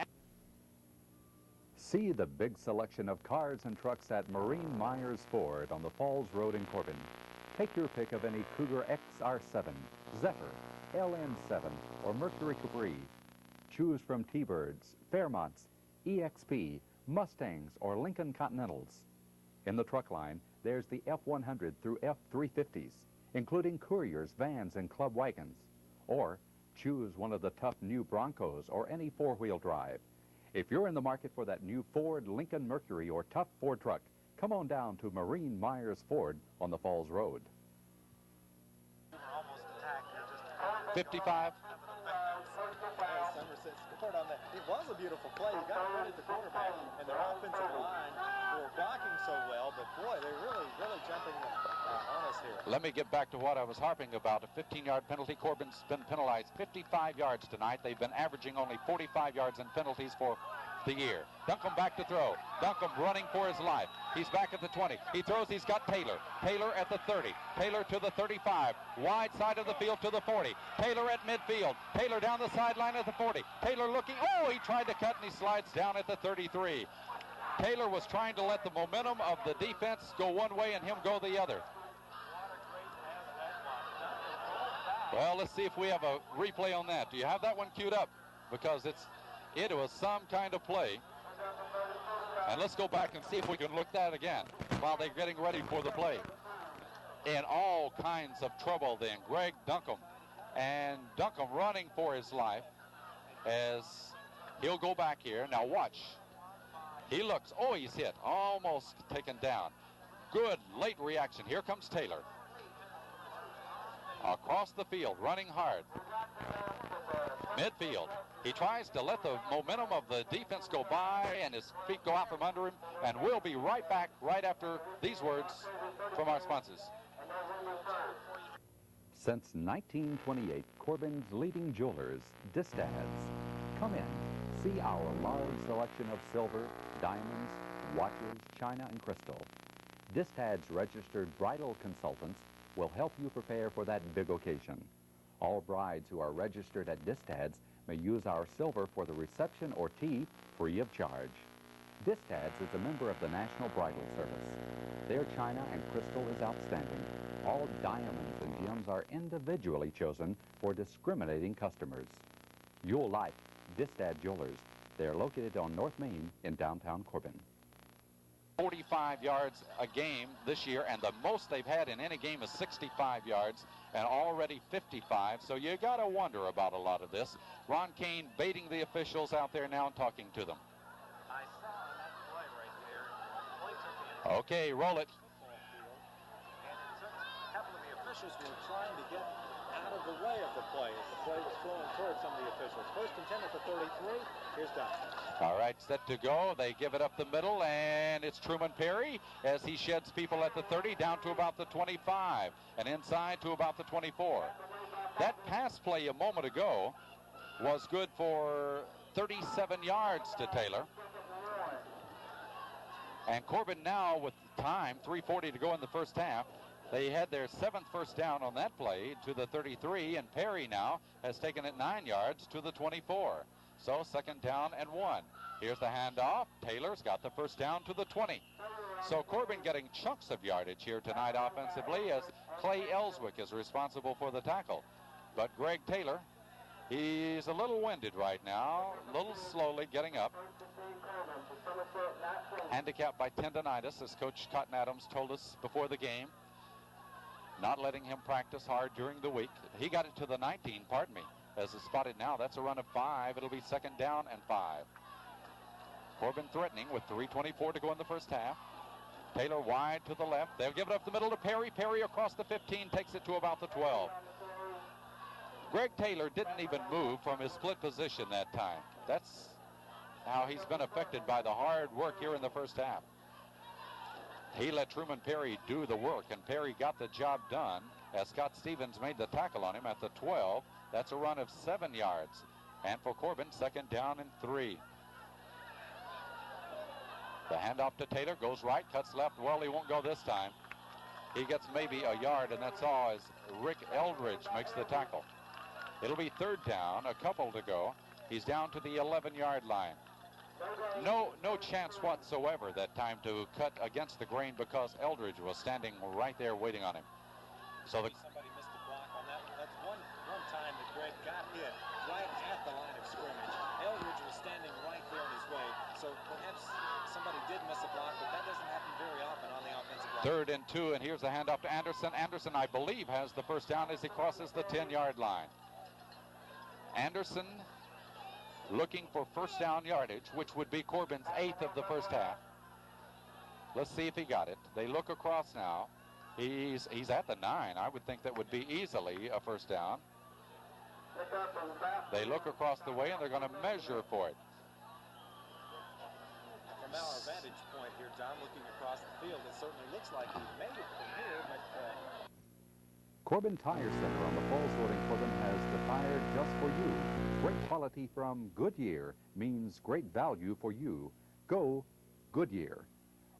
See the big selection of cars and trucks at Marine Myers Ford on the Falls Road in Corbin. Take your pick of any Cougar XR7, Zephyr, LN7, or Mercury Capri. Choose from T-Birds, Fairmonts, EXP, Mustangs, or Lincoln Continentals. In the truck line, there's the F100 through F350s, including couriers, vans, and club wagons. Or choose one of the tough new Broncos or any four-wheel drive. If you're in the market for that new Ford, Lincoln Mercury, or tough Ford truck, come on down to Marine Myers Ford on the Falls Road. Almost attacked here, just 55. Somerset scored on that. It was a beautiful play. You got to credit the quarterback and their offensive line who were blocking so well, but boy, they're really jumping on us here. Let me get back to what I was harping about. A 15-yard penalty. Corbin's been penalized 55 yards tonight. They've been averaging only 45 yards in penalties for the year. Duncombe back to throw. Duncombe running for his life. He's back at the 20. He throws. He's got Taylor. Taylor at the 30. Taylor to the 35. Wide side of the field to the 40. Taylor at midfield. Taylor down the sideline at the 40. Taylor looking. Oh, he tried to cut and he slides down at the 33. Taylor was trying to let the momentum of the defense go one way and him go the other. Well, let's see if we have a replay on that. Do you have that one queued up? Because it was some kind of play. And let's go back and see if we can look that again while they're getting ready for the play. In all kinds of trouble then, Greg Duncombe. And Duncombe running for his life as he'll go back here. Now watch. He looks. Oh, he's hit. Almost taken down. Good late reaction. Here comes Taylor. Across the field, running hard. Midfield. He tries to let the momentum of the defense go by and his feet go out from under him. And we'll be right back right after these words from our sponsors. Since 1928, Corbin's leading jewelers, Distads. Come in, see our large selection of silver, diamonds, watches, china, and crystal. Distads registered bridal consultants will help you prepare for that big occasion. All brides who are registered at Distads may use our silver for the reception or tea free of charge. Distads is a member of the National Bridal Service. Their china and crystal is outstanding. All diamonds and gems are individually chosen for discriminating customers. You'll like Distad Jewelers. They're located on North Main in downtown Corbin. 45 yards a game this year, and the most they've had in any game is 65 yards, and already 55, so you got to wonder about a lot of this. Ron Kane baiting the officials out there now and talking to them. I saw that play right there. The play took the Okay, roll it. football field, and it took a couple of the officials were trying to get out of the way of the play as the play was flowing towards some of the officials. First and 10 at the 33. Here's Don. All right, set to go. They give it up the middle, and it's Truman Perry as he sheds people at the 30 down to about the 25 and inside to about the 24. That pass play a moment ago was good for 37 yards to Taylor. And Corbin now with time, 3:40 to go in the first half. They had their 7th first down on that play to the 33, and Perry now has taken it 9 yards to the 24. So 2nd down and 1. Here's the handoff. Taylor's got the first down to the 20. So Corbin getting chunks of yardage here tonight offensively as Clay Ellswick is responsible for the tackle. But Greg Taylor, he's a little winded right now, a little slowly getting up. Handicapped by tendonitis, as Coach Cotton Adams told us before the game. Not letting him practice hard during the week. He got it to the 19, pardon me. As is spotted now, that's a run of 5. It'll be 2nd down and 5. Corbin threatening with 3:24 to go in the first half. Taylor wide to the left. They'll give it up the middle to Perry. Perry across the 15 takes it to about the 12. Greg Taylor didn't even move from his split position that time. That's how he's been affected by the hard work here in the first half. He let Truman Perry do the work, and Perry got the job done as Scott Stevens made the tackle on him at the 12. That's a run of 7 yards. And for Corbin, 2nd down and 3. The handoff to Taylor goes right, cuts left. Well, he won't go this time. He gets maybe a yard, and that's all, as Rick Eldridge makes the tackle. It'll be third down, a couple to go. He's down to the 11-yard line. No chance whatsoever that time to cut against the grain because Eldridge was standing right there waiting on him. So somebody missed the block on that. That's one time that Greg got hit right at the line of scrimmage. Eldridge was standing right there in his way, so perhaps somebody did miss a block, but that doesn't happen very often on the offensive line. 3rd and 2, and here's the handoff to Anderson. Anderson, I believe, has the first down as he crosses the 10-yard line. Anderson looking for first down yardage, which would be Corbin's 8th of the first half. Let's see if he got it. They look across now. He's at the 9. I would think that would be easily a first down. They look across the way, and they're going to measure for it. From our vantage point here, John, looking across the field, it certainly looks like he made it from here, but... Corbin Tire Center on the Falls Road in Corbin has the tire just for you. Great quality from Goodyear means great value for you. Go Goodyear.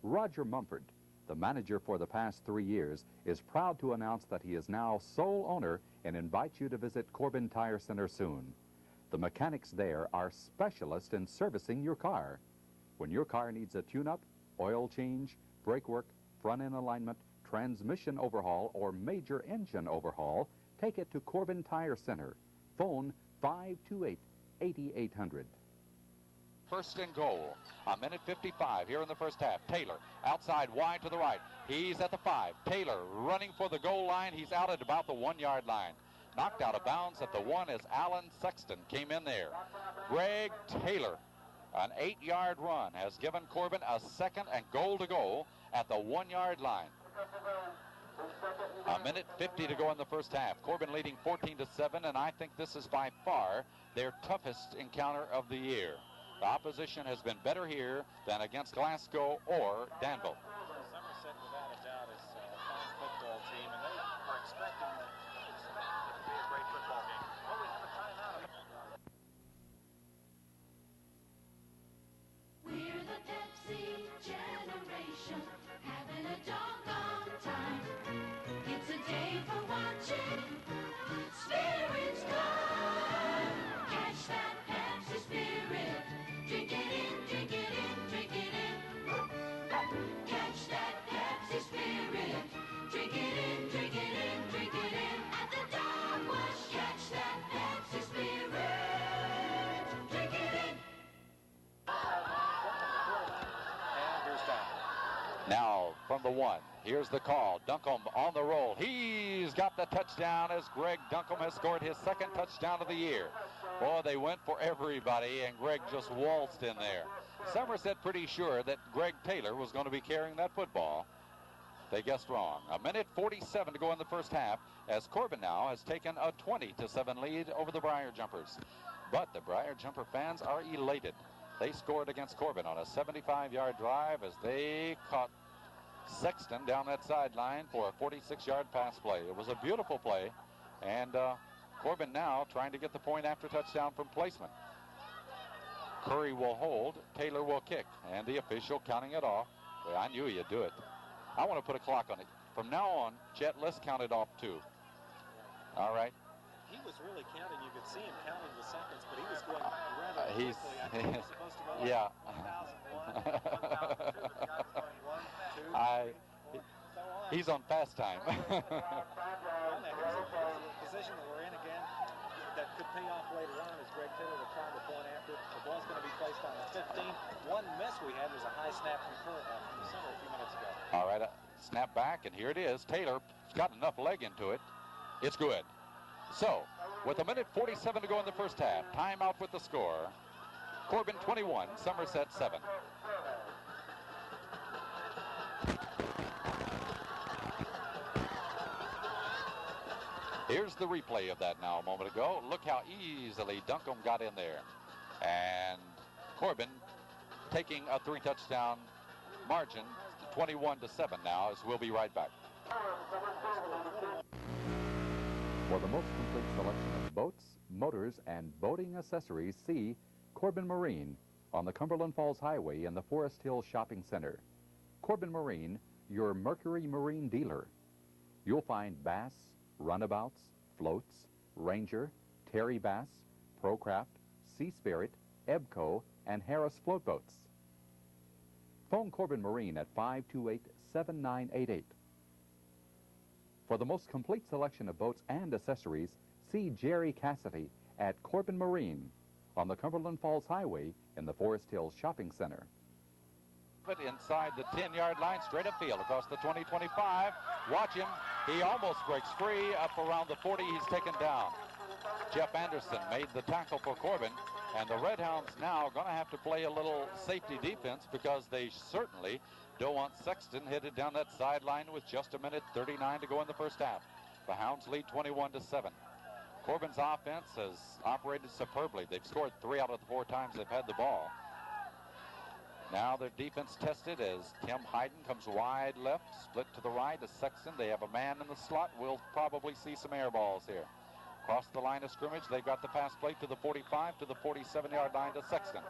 Roger Mumford, the manager for the past 3 years, is proud to announce that he is now sole owner and invites you to visit Corbin Tire Center soon. The mechanics there are specialists in servicing your car. When your car needs a tune-up, oil change, brake work, front-end alignment, transmission overhaul, or major engine overhaul, take it to Corbin Tire Center. Phone 528-8800. 1st and goal. 1:55 here in the first half. Taylor outside wide to the right. He's at the 5. Taylor running for the goal line. He's out at about the 1-yard line. Knocked out of bounds at the 1 as Alan Sexton came in there. Greg Taylor, an 8-yard run, has given Corbin a 2nd and goal to go at the 1-yard line. 1:50 to go in the first half. Corbin leading 14-7, and I think this is by far their toughest encounter of the year. The opposition has been better here than against Glasgow or Danville. Somerset, without a doubt, is a fine football team, and they are expecting it to be a great football game. Well, we have a timeout. We're the Pepsi generation, having a doggone time. It's a day for watching spirits climb. Catch that Pepsi spirit, drink it in, drink it in, drink it in. Catch that Pepsi spirit, drink it in, drink it in, drink it in. At the dog wash, catch that Pepsi spirit, drink it in. Now from the 1, here's the call. Duncombe on the roll. He's got the touchdown as Greg Duncombe has scored his 2nd touchdown of the year. Boy, they went for everybody, and Greg just waltzed in there. Somerset pretty sure that Greg Taylor was going to be carrying that football. They guessed wrong. 1:47 to go in the first half as Corbin now has taken a 20-7 lead over the Briar Jumpers. But the Briar Jumper fans are elated. They scored against Corbin on a 75-yard drive as they caught Sexton down that sideline for a 46-yard pass play. It was a beautiful play, and Corbin now trying to get the point after touchdown from placement. Curry will hold, Taylor will kick, and the official counting it off. Well, I knew you'd do it. I want to put a clock on it. From now on, Chet, let's count it off too. All right. He was really counting. You could see him counting the seconds, but he was going rather quickly. I think he was supposed to go like yeah. 1001, 1001, 2, 3, he's on fast time. Here's a position that we're in again that could pay off later on as Greg Taylor will try the point after. The ball's going to be placed on the 15. One miss we had was a high snap from the center a few minutes ago. All right, snap back, and here it is. Taylor's got enough leg into it. It's good. So, with 1:47 to go in the first half, timeout with the score. Corbin 21, Somerset 7. Here's the replay of that now a moment ago. Look how easily Duncombe got in there. And Corbin taking a 3-touchdown margin, 21-7 now, as we'll be right back. For the most complete selection of boats, motors, and boating accessories, see Corbin Marine on the Cumberland Falls Highway in the Forest Hill Shopping Center. Corbin Marine, your Mercury Marine dealer. You'll find bass, runabouts, floats, ranger, terry bass, Procraft, Sea Spirit, Ebco, and Harris float boats. Phone Corbin Marine at 528-7988. For the most complete selection of boats and accessories, see Jerry Cassidy at Corbin Marine on the Cumberland Falls Highway in the Forest Hills Shopping Center. Inside the 10-yard line, straight upfield across the 20-25. Watch him. He almost breaks free. Up around the 40, he's taken down. Jeff Anderson made the tackle for Corbin, and the Red Hounds now going to have to play a little safety defense because they certainly don't want Sexton headed down that sideline with just a minute 39 to go in the first half. The Hounds lead 21-7. Corbin's offense has operated superbly. They've scored 3 out of the 4 times they've had the ball. Now their defense tested as Tim Hayden comes wide left, split to the right as Sexton. They have a man in the slot. We'll probably see some air balls here. Across the line of scrimmage, they've got the pass play to the 45 to the 47-yard line to Sexton.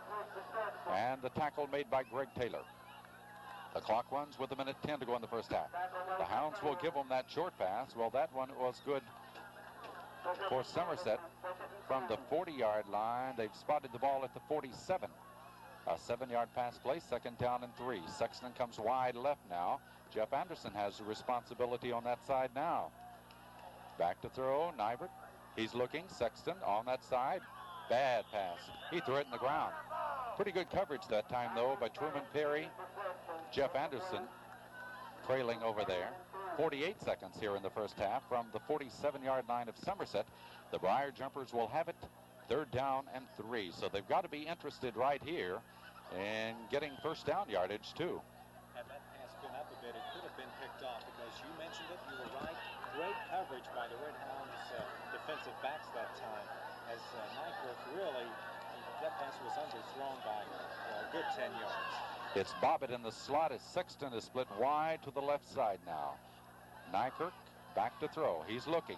And the tackle made by Greg Taylor. The clock runs with 1:10 to go in the first half. The Hounds will give them that short pass. Well, that one was good for Somerset from the 40-yard line. They've spotted the ball at the 47. A 7-yard pass play, 2nd down and 3. Sexton comes wide left now. Jeff Anderson has the responsibility on that side now. Back to throw, Nybert. He's looking, Sexton on that side. Bad pass. He threw it in the ground. Pretty good coverage that time, though, by Truman Perry. Jeff Anderson trailing over there. 48 seconds here in the first half from the 47-yard line of Somerset. The Briar Jumpers will have it 3rd down and 3. So they've got to be interested right here in getting first down yardage, too. Had that pass been up a bit, it could have been picked off because you mentioned it, you were right. Great coverage by the Red Hounds defensive backs that time as Nyquist really, that pass was underthrown by a good 10 yards. It's Bobbitt in the slot as Sexton is split wide to the left side now. Nykirk back to throw. He's looking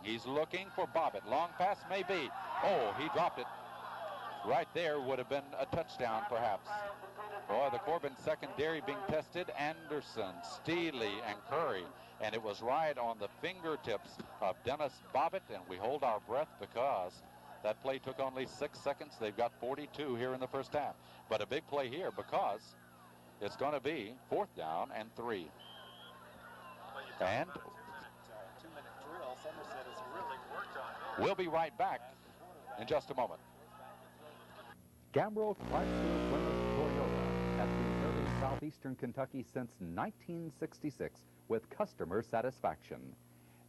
for Bobbitt. Long pass maybe. Oh, he dropped it. Right there would have been a touchdown perhaps. Boy, the Corbin secondary being tested. Anderson, Steely, and Curry. And it was right on the fingertips of Dennis Bobbitt, and we hold our breath because that play took only 6 seconds. They've got 42 here in the first half. But a big play here because it's going to be 4th down and 3. And 2-minute drill, Somerset has really worked on. We'll be right back in just a moment. Gambrel Chrysler Plymouth Toyota has been serving southeastern Kentucky since 1966 with customer satisfaction.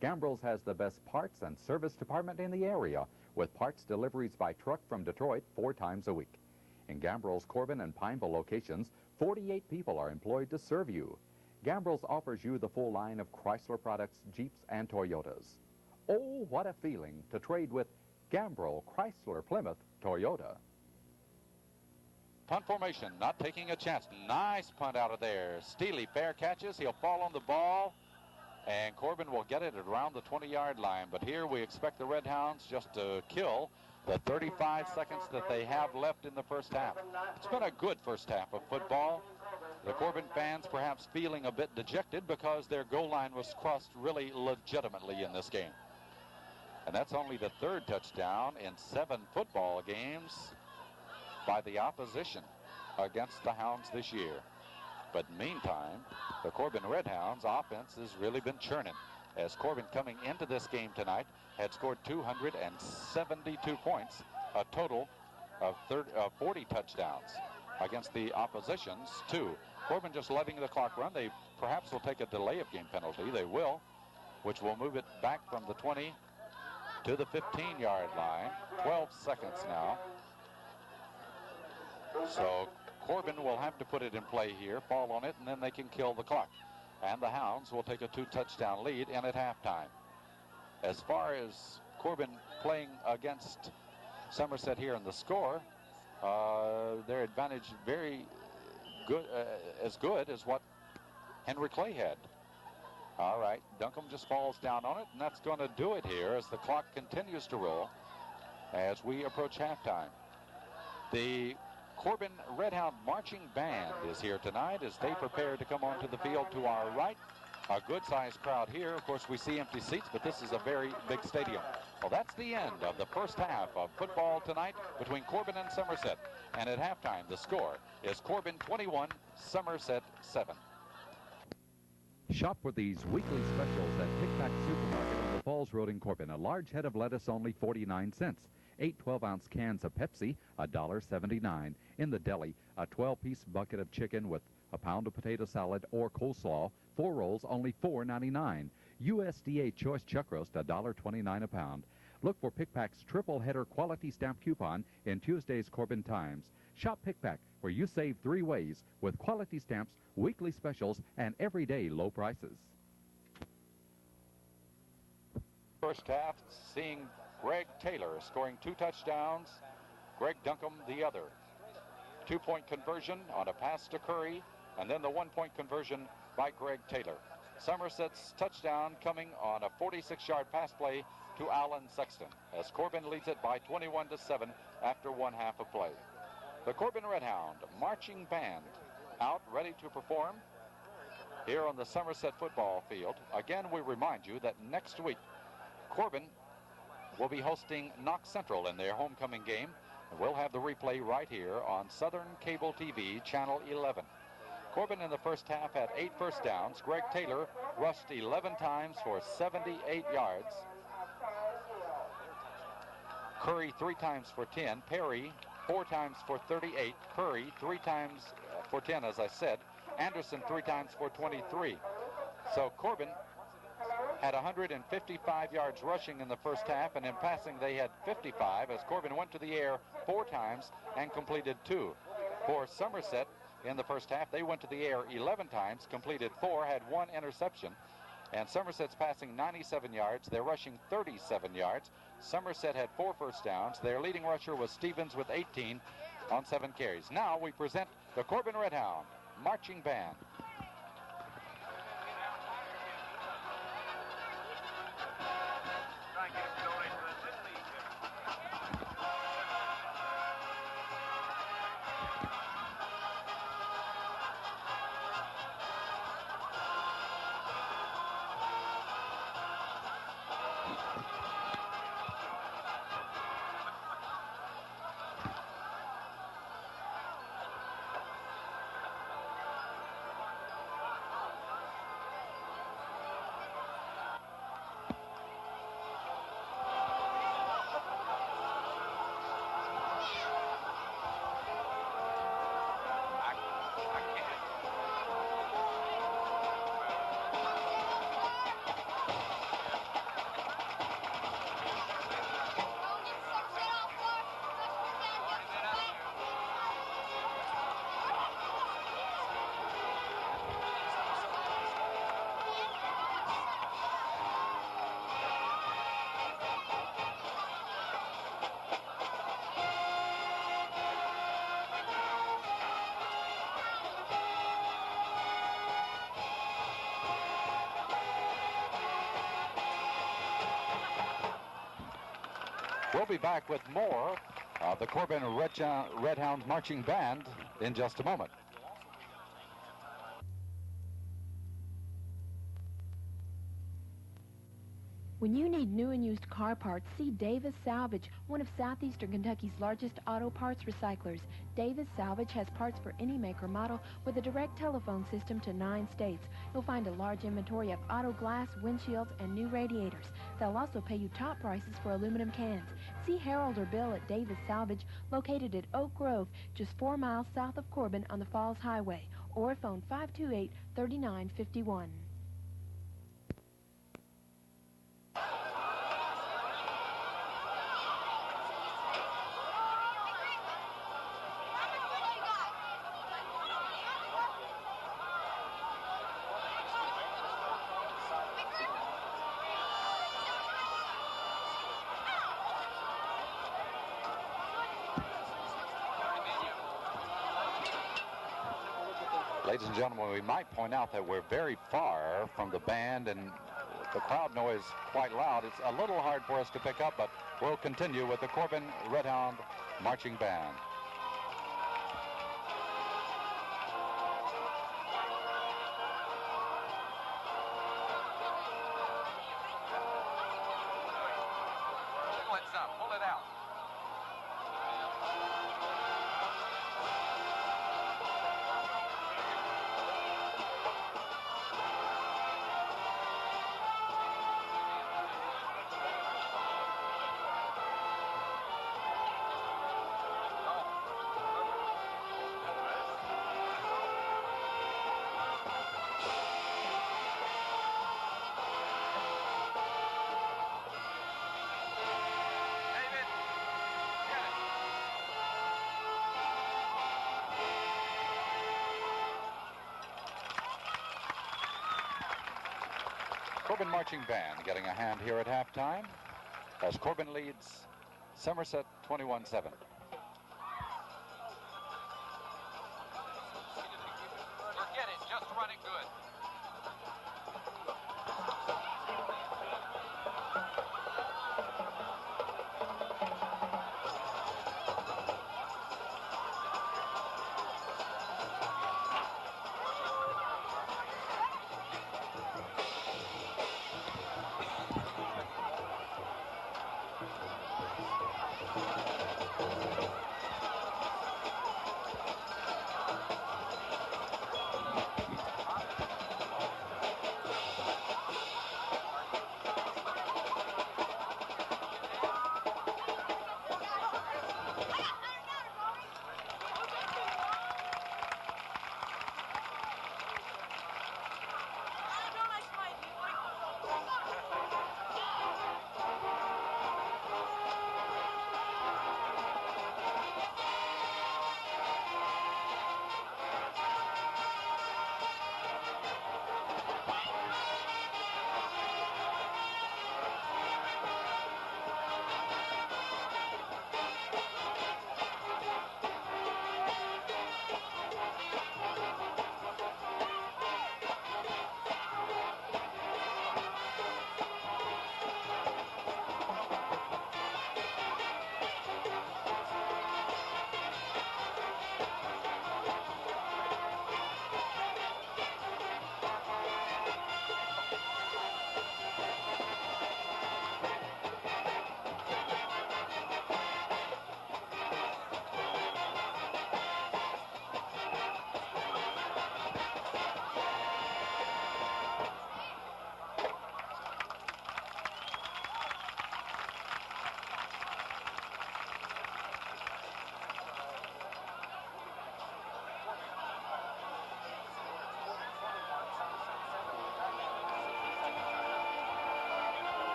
Gambrel's has the best parts and service department in the area with parts deliveries by truck from Detroit 4 times a week. In Gambrel's Corbin and Pineville locations, 48 people are employed to serve you. Gambrel's offers you the full line of Chrysler products, Jeeps, and Toyotas. Oh, what a feeling to trade with Gambrel Chrysler Plymouth Toyota. Punt formation, not taking a chance. Nice punt out of there. Steely fair catches. He'll fall on the ball, and Corbin will get it around the 20-yard line. But here we expect the Red Hounds just to kill the 35 seconds that they have left in the first half. It's been a good first half of football. The Corbin fans perhaps feeling a bit dejected because their goal line was crossed really legitimately in this game. And that's only the 3rd touchdown in 7 football games by the opposition against the Hounds this year. But meantime, the Corbin Red Hounds offense has really been churning, as Corbin coming into this game tonight had scored 272 points, a total of 40 touchdowns against the opposition's 2. Corbin just letting the clock run. They perhaps will take a delay of game penalty. They will, which will move it back from the 20 to the 15-yard line. 12 seconds now. So Corbin will have to put it in play here, fall on it, and then they can kill the clock. And the Hounds will take a 2-touchdown lead in at halftime. As far as Corbin playing against Somerset here in the score, their advantage very good, as good as what Henry Clay had. All right, Duncombe just falls down on it, and that's going to do it here as the clock continues to roll as we approach halftime. The Corbin Red Hound Marching Band is here tonight as they prepare to come onto the field to our right. a good-sized crowd here. Of course, we see empty seats, but this is a very big stadium. Well, that's the end of the first half of football tonight between Corbin and Somerset. And at halftime, the score is Corbin 21, Somerset 7. Shop for these weekly specials at Pick Pack Supermarket on the Falls Road in Corbin. A large head of lettuce, only 49 cents. 8 12-ounce cans of Pepsi, $1.79. In the deli, a 12-piece bucket of chicken with a pound of potato salad or coleslaw, 4 rolls, only $4.99. USDA Choice Chuck Roast, $1.29 a pound. Look for Pick Pack's triple header quality stamp coupon in Tuesday's Corbin Times. Shop Pick Pack, where you save 3 ways with quality stamps, weekly specials, and everyday low prices. First half, seeing Greg Taylor scoring 2 touchdowns, Greg Duncombe the other. 2-point conversion on a pass to Curry, and then the 1-point conversion by Greg Taylor. Somerset's touchdown coming on a 46-yard pass play to Alan Sexton, as Corbin leads it by 21-7 after 1 half of play. The Corbin Redhound marching band out ready to perform here on the Somerset football field. Again, we remind you that next week Corbin will be hosting Knox Central in their homecoming game. And we'll have the replay right here on Southern Cable TV, Channel 11. Corbin in the first half had 8 first downs. Greg Taylor rushed 11 times for 78 yards. Curry 3 times for 10. Perry 4 times for 38. Curry 3 times for 10, as I said. Anderson 3 times for 23. So Corbin had 155 yards rushing in the first half, and in passing they had 55 as Corbin went to the air 4 times and completed 2. For Somerset in the first half, they went to the air 11 times, completed 4, had 1 interception. And Somerset's passing 97 yards. They're rushing 37 yards. Somerset had 4 first downs. Their leading rusher was Stevens with 18 on 7 carries. Now we present the Corbin Redhound marching band. We'll be back with more of the Corbin Redhound marching band in just a moment. When you need new and used car parts, see Davis Salvage, one of southeastern Kentucky's largest auto parts recyclers. Davis Salvage has parts for any make or model with a direct telephone system to 9 states. You'll find a large inventory of auto glass, windshields, and new radiators. They'll also pay you top prices for aluminum cans. See Harold or Bill at Davis Salvage, located at Oak Grove, just 4 miles south of Corbin on the Falls Highway, or phone 528-3951. Ladies and gentlemen, we might point out that we're very far from the band and the crowd noise quite loud. It's a little hard for us to pick up, but we'll continue with the Corbin Redhound marching band. Corbin marching band getting a hand here at halftime as Corbin leads Somerset 21-7. Forget it, just running good.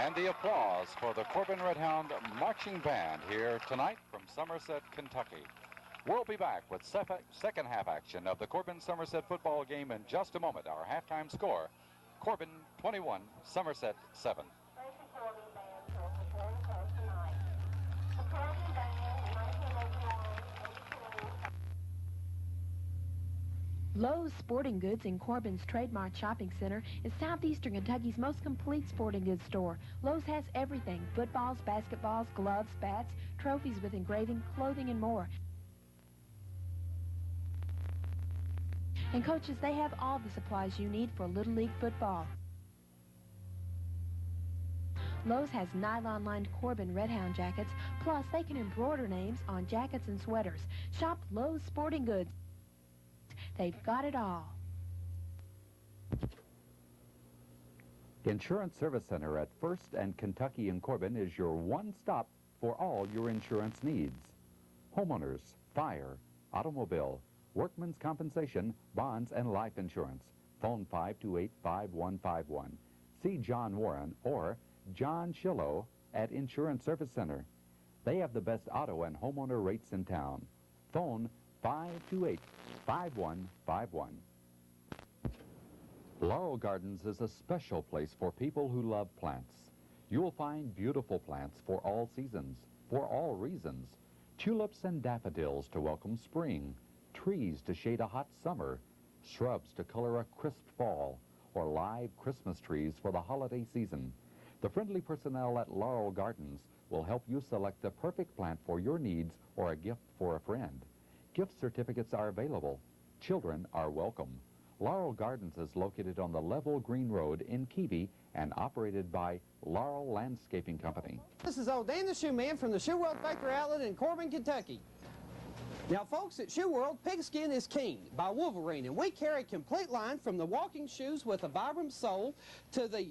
And the applause for the Corbin Redhound Marching Band here tonight from Somerset, Kentucky. We'll be back with second half action of the Corbin-Somerset football game in just a moment. Our halftime score, Corbin 21, Somerset 7. Lowe's Sporting Goods in Corbin's Trademark Shopping Center is Southeastern Kentucky's most complete sporting goods store. Lowe's has everything: footballs, basketballs, gloves, bats, trophies with engraving, clothing, and more. And coaches, they have all the supplies you need for Little League football. Lowe's has nylon-lined Corbin Red Hound jackets, plus they can embroider names on jackets and sweaters. Shop Lowe's Sporting Goods. They've got it all. Insurance Service Center at 1st and Kentucky in Corbin is your one stop for all your insurance needs. Homeowners, fire, automobile, workman's compensation, bonds, and life insurance. Phone 528-5151. See John Warren or John Shillow at Insurance Service Center. They have the best auto and homeowner rates in town. Phone 528-5151. Laurel Gardens is a special place for people who love plants. You'll find beautiful plants for all seasons, for all reasons. Tulips and daffodils to welcome spring, trees to shade a hot summer, shrubs to color a crisp fall, or live Christmas trees for the holiday season. The friendly personnel at Laurel Gardens will help you select the perfect plant for your needs or a gift for a friend. Gift certificates are available. Children are welcome. Laurel Gardens is located on the Level Green Road in Keavy and operated by Laurel Landscaping Company. This is old Dan the Shoe Man from the Shoe World Factory Outlet in Corbin, Kentucky. Now, folks, at Shoe World, Pigskin is King by Wolverine, and we carry a complete line from the walking shoes with a Vibram sole to the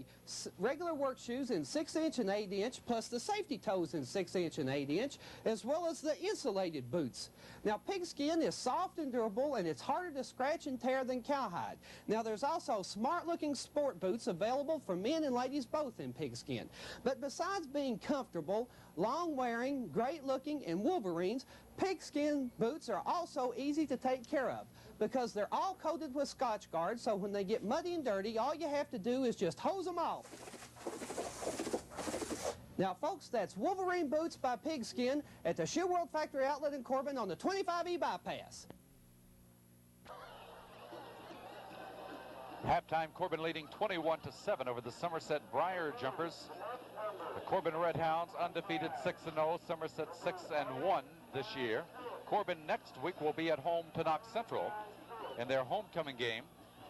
regular work shoes in 6-inch and 8-inch, plus the safety toes in 6-inch and 8-inch, as well as the insulated boots. Now, Pigskin is soft and durable, and it's harder to scratch and tear than cowhide. Now, there's also smart-looking sport boots available for men and ladies both in Pigskin. But besides being comfortable, long-wearing, great-looking, and Wolverines, Pigskin boots are also easy to take care of because they're all coated with Scotch Guard, so when they get muddy and dirty, all you have to do is just hose them off. Now, folks, that's Wolverine Boots by Pigskin at the Shoe World Factory Outlet in Corbin on the 25E bypass. Halftime, Corbin leading 21-7 over the Somerset Briar Jumpers. The Corbin Red Hounds undefeated 6-0, Somerset 6-1 this year. Corbin next week will be at home to Knox Central in their homecoming game.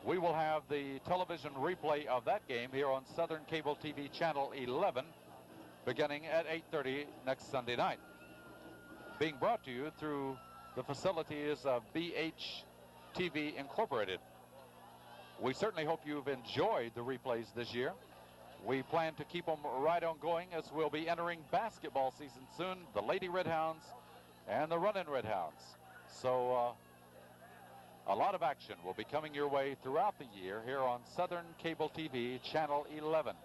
We will have the television replay of that game here on Southern Cable TV Channel 11 beginning at 8:30 next Sunday night. Being brought to you through the facilities of BH TV Incorporated. We certainly hope you've enjoyed the replays this year. We plan to keep them right on going as we'll be entering basketball season soon, the Lady Red Hounds and the Runnin' Red Hounds. So a lot of action will be coming your way throughout the year here on Southern Cable TV Channel 11.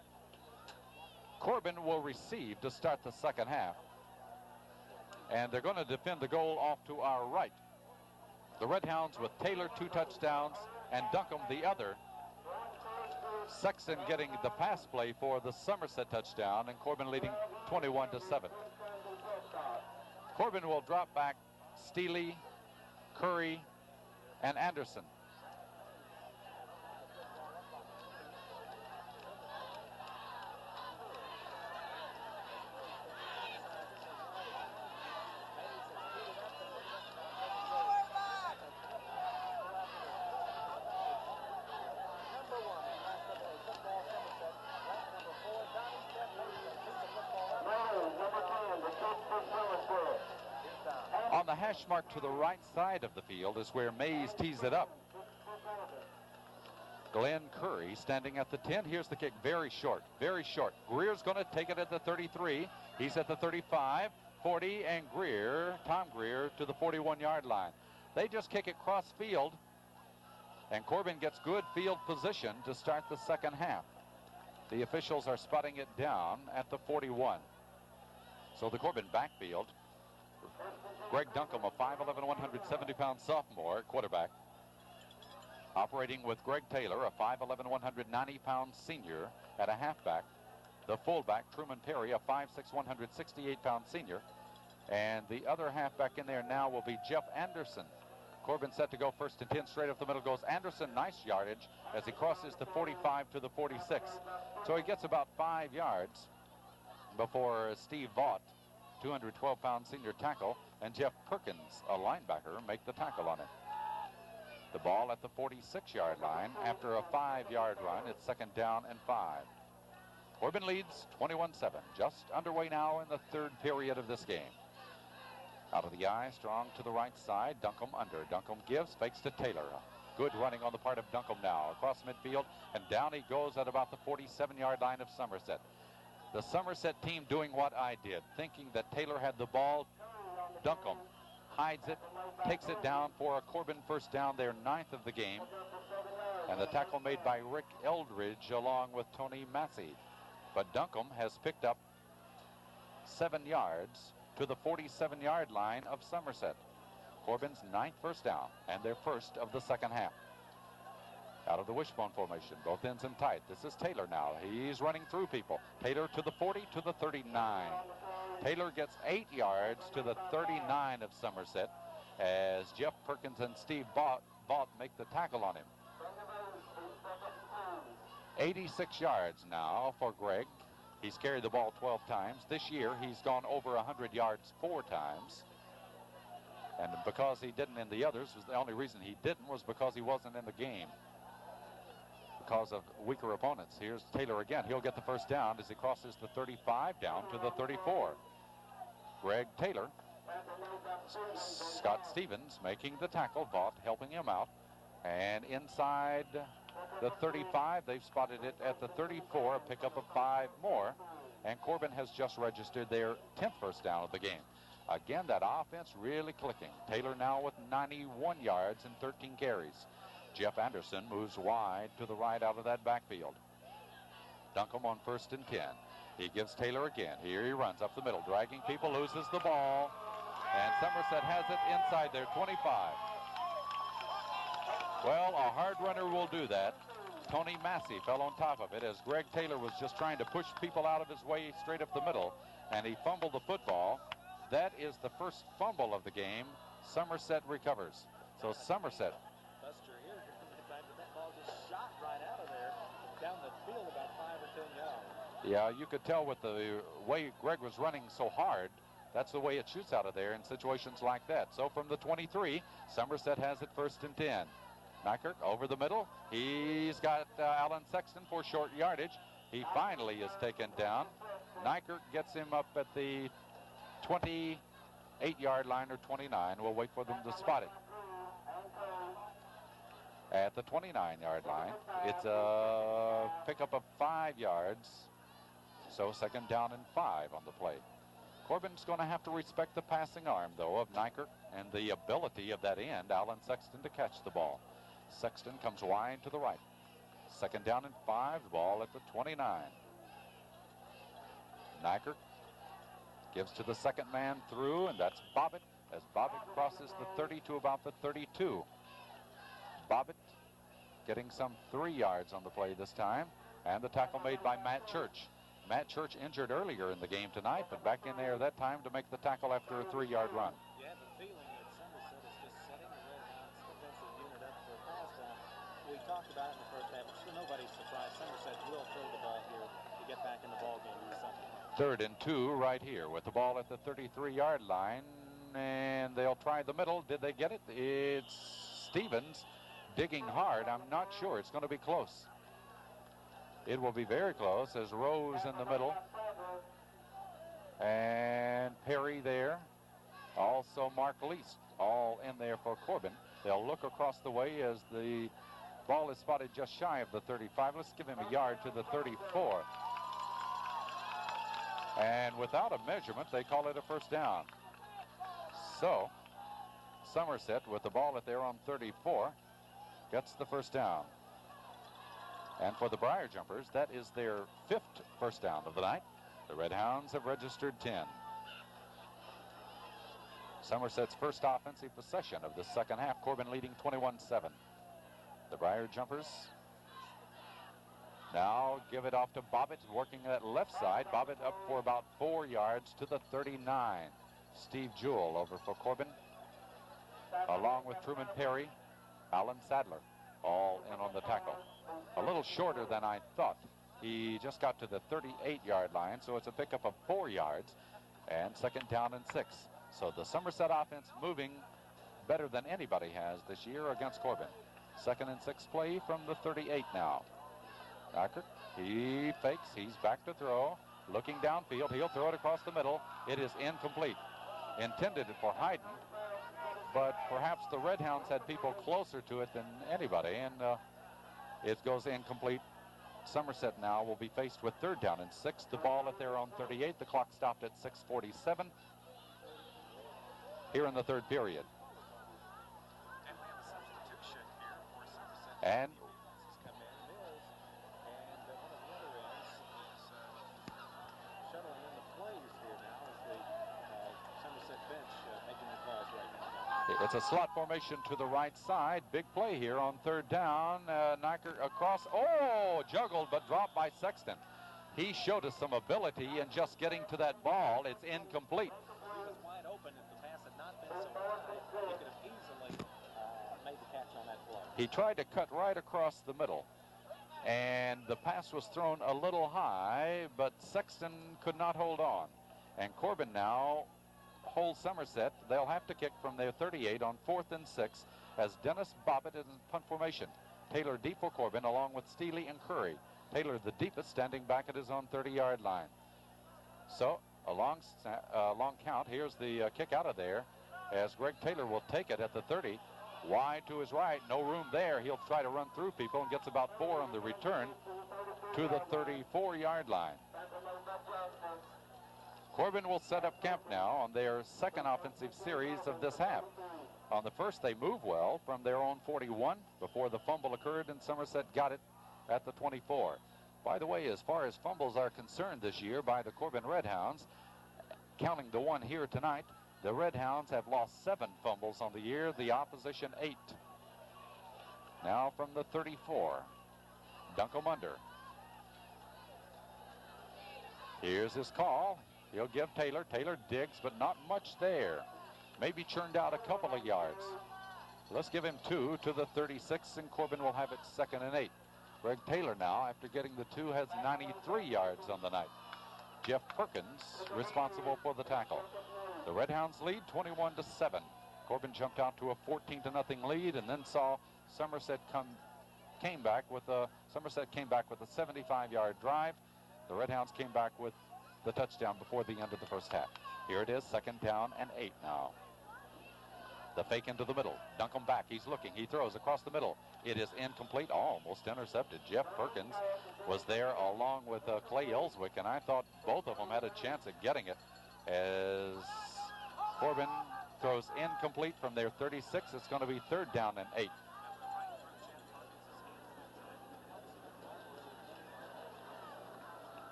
Corbin will receive to start the second half. And they're going to defend the goal off to our right. The Red Hounds with Taylor 2 touchdowns and Duncombe the other. Sexton getting the pass play for the Somerset touchdown, and Corbin leading 21-7. Corbin will drop back Steely, Curry, and Anderson. On the hash mark to the right side of the field is where Mays tees it up. Glenn Curry standing at the 10. Here's the kick, very short, very short. Greer's going to take it at the 33. He's at the 35, 40, and Greer, Tom Greer, to the 41-yard line. They just kick it cross field, and Corbin gets good field position to start the second half. The officials are spotting it down at the 41. So the Corbin backfield, Greg Duncombe, a 5'11", 170-pound sophomore quarterback, operating with Greg Taylor, a 5'11", 190-pound senior at a halfback. The fullback, Truman Perry, a 5'6", 168-pound senior. And the other halfback in there now will be Jeff Anderson. Corbin set to go 1st and 10. Straight up the middle goes Anderson. Nice yardage as he crosses the 45 to the 46. So he gets about 5 yards before Steve Vaught, 212-pound senior tackle, and Jeff Perkins, a linebacker, make the tackle on him. The ball at the 46-yard line. After a 5-yard run, it's 2nd down and 5. Corbin leads 21-7. Just underway now in the 3rd period of this game. Out of the eye, strong to the right side. Duncombe under. Duncombe gives, fakes to Taylor. Good running on the part of Duncombe now. Across midfield, and down he goes at about the 47-yard line of Somerset. The Somerset team doing what I did, thinking that Taylor had the ball. Duncombe hides it, takes it down for a Corbin first down, their 9th of the game. And the tackle made by Rick Eldridge along with Tony Massey. But Duncombe has picked up 7 yards to the 47-yard line of Somerset. Corbin's 9th first down and their first of the 2nd half. Out of the wishbone formation, both ends in tight. This is Taylor now. He's running through people. Taylor to the 40, to the 39. Taylor gets 8 yards to the 39 of Somerset as Jeff Perkins and Steve Bott make the tackle on him. 86 yards now for Greg. He's carried the ball 12 times. This year, he's gone over 100 yards 4 times. And because he didn't in the others, was the only reason he didn't was because he wasn't in the game. Because of weaker opponents. Here's Taylor again. He'll get the first down as he crosses the 35 down to the 34. Greg Taylor. Scott Stevens making the tackle. Vaught helping him out. And inside the 35, they've spotted it at the 34, a pickup of 5 more. And Corbin has just registered their 10th first down of the game. Again, that offense really clicking. Taylor now with 91 yards and 13 carries. Jeff Anderson moves wide to the right out of that backfield. Duncombe on 1st and 10. He gives Taylor again. Here he runs up the middle, dragging people, loses the ball. And Somerset has it inside their 25. Well, a hard runner will do that. Tony Massey fell on top of it as Greg Taylor was just trying to push people out of his way straight up the middle, and he fumbled the football. That is the first fumble of the game. Somerset recovers. So Somerset. Buster here, that ball just shot right out of there, down the field about 5 or 10 yards. Yeah, you could tell with the way Greg was running so hard, that's the way it shoots out of there in situations like that. So from the 23, Somerset has it 1st and 10. Nykerk over the middle. He's got Alan Sexton for short yardage. He finally is taken down. Nykerk gets him up at the 28-yard line or 29. We'll wait for them to spot it. At the 29-yard line, it's a pickup of 5 yards. So 2nd down and 5 on the play. Corbin's going to have to respect the passing arm, though, of Nykerk and the ability of that end, Alan Sexton, to catch the ball. Sexton comes wide to the right. 2nd down and 5, ball at the 29. Nykerk gives to the 2nd man through, and that's Bobbitt, as Bobbitt crosses the 30 to about the 32. Bobbitt getting some 3 yards on the play this time, and the tackle made by Matt Church. Matt Church injured earlier in the game tonight, but back in there that time to make the tackle after a 3-yard run. You have a feeling that Somerset is just setting the Red Hounds defensive unit up for a pass down. We talked about it in the first half, but still nobody's surprised. Somerset will throw the ball here to get back in the ball game. 3rd and 2 right here with the ball at the 33-yard line, and they'll try the middle. Did they get it? It's Stevens digging hard. I'm not sure. It's going to be close. It will be very close as Rose in the middle. And Perry there. Also Mark Least all in there for Corbin. They'll look across the way as the ball is spotted just shy of the 35. Let's give him a yard to the 34. And without a measurement, they call it a first down. So Somerset with the ball at their own 34 gets the first down. And for the Briar Jumpers, that is their 5th first down of the night. The Red Hounds have registered 10. Somerset's first offensive possession of the 2nd half. Corbin leading 21-7. The Briar Jumpers now give it off to Bobbitt, working that left side. Bobbitt up for about 4 yards to the 39. Steve Jewell over for Corbin, along with Truman Perry, Alan Sadler, all in on the tackle. A little shorter than I thought. He just got to the 38-yard line, so it's a pickup of 4 yards, and 2nd down and 6. So the Somerset offense moving better than anybody has this year against Corbin. 2nd and 6 play from the 38 now. Knocker, he fakes. He's back to throw. Looking downfield. He'll throw it across the middle. It is incomplete. Intended for Hayden, but perhaps the Red Hounds had people closer to it than anybody, and it goes incomplete. Somerset now will be faced with 3rd down and 6. The ball at their own 38. The clock stopped at 6:47 here in the 3rd period. And we have a substitution here for Somerset. And Has come in, Mills, and one of the other ends is shuttling in the plays here now as the Somerset bench making the calls right now. it's a slot formation to the right side. Big play here on 3rd down. Knocker across. Oh, juggled but dropped by Sexton. He showed us some ability in just getting to that ball. It's incomplete. He was wide open. If the pass had not been so high, he could have easily made the catch on that play. He tried to cut right across the middle, and the pass was thrown a little high, but Sexton could not hold on. And Corbin now holds Somerset. They'll have to kick from their 38 on 4th and 6 as Dennis Bobbitt is in punt formation. Taylor deep for Corbin along with Steely and Curry. Taylor the deepest, standing back at his own 30-yard line. So a long count. Here's the kick out of there as Greg Taylor will take it at the 30. Wide to his right, no room there. He'll try to run through people and gets about 4 on the return to the 34-yard line. Corbin will set up camp now on their 2nd offensive series of this half. On the first, they move well from their own 41 before the fumble occurred, and Somerset got it at the 24. By the way, as far as fumbles are concerned this year by the Corbin Red Hounds, counting the one here tonight, the Red Hounds have lost 7 fumbles on the year, the opposition 8. Now from the 34, Dunkelmunder. Here's his call. He'll give Taylor. Taylor digs, but not much there. Maybe churned out a couple of yards. Let's give him 2 to the 36, and Corbin will have it 2nd and 8. Greg Taylor now, after getting the 2, has 93 yards on the night. Jeff Perkins responsible for the tackle. The Red Hounds lead 21-7. Corbin jumped out to a 14-0 lead, and then saw Somerset came back with a 75-yard drive. The Red Hounds came back with the touchdown before the end of the first half. Here it is, 2nd down and 8 now. The fake into the middle. Duncan back. He's looking. He throws across the middle. It is incomplete. Almost intercepted. Jeff Perkins was there along with Clay Ellswick, and I thought both of them had a chance at getting it as Corbin throws incomplete from their 36. It's going to be 3rd down and 8.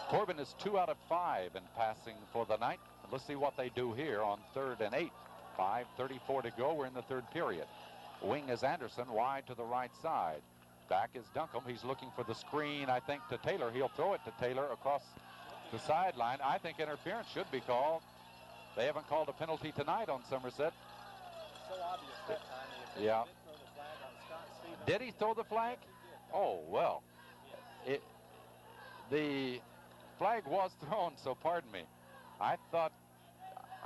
Corbin is 2 out of 5 in passing for the night. Let's see what they do here on 3rd and 8. 5:34 to go. We're in the 3rd period. Wing is Anderson, wide to the right side. Back is Duncombe. He's looking for the screen, I think, to Taylor. He'll throw it to Taylor across the sideline. I think interference should be called. They haven't called a penalty tonight on Somerset. So obvious that time. Yeah. Did throw the flag on Scott Stevens. Did he throw the flag? Oh, well. The flag was thrown, so pardon me. I thought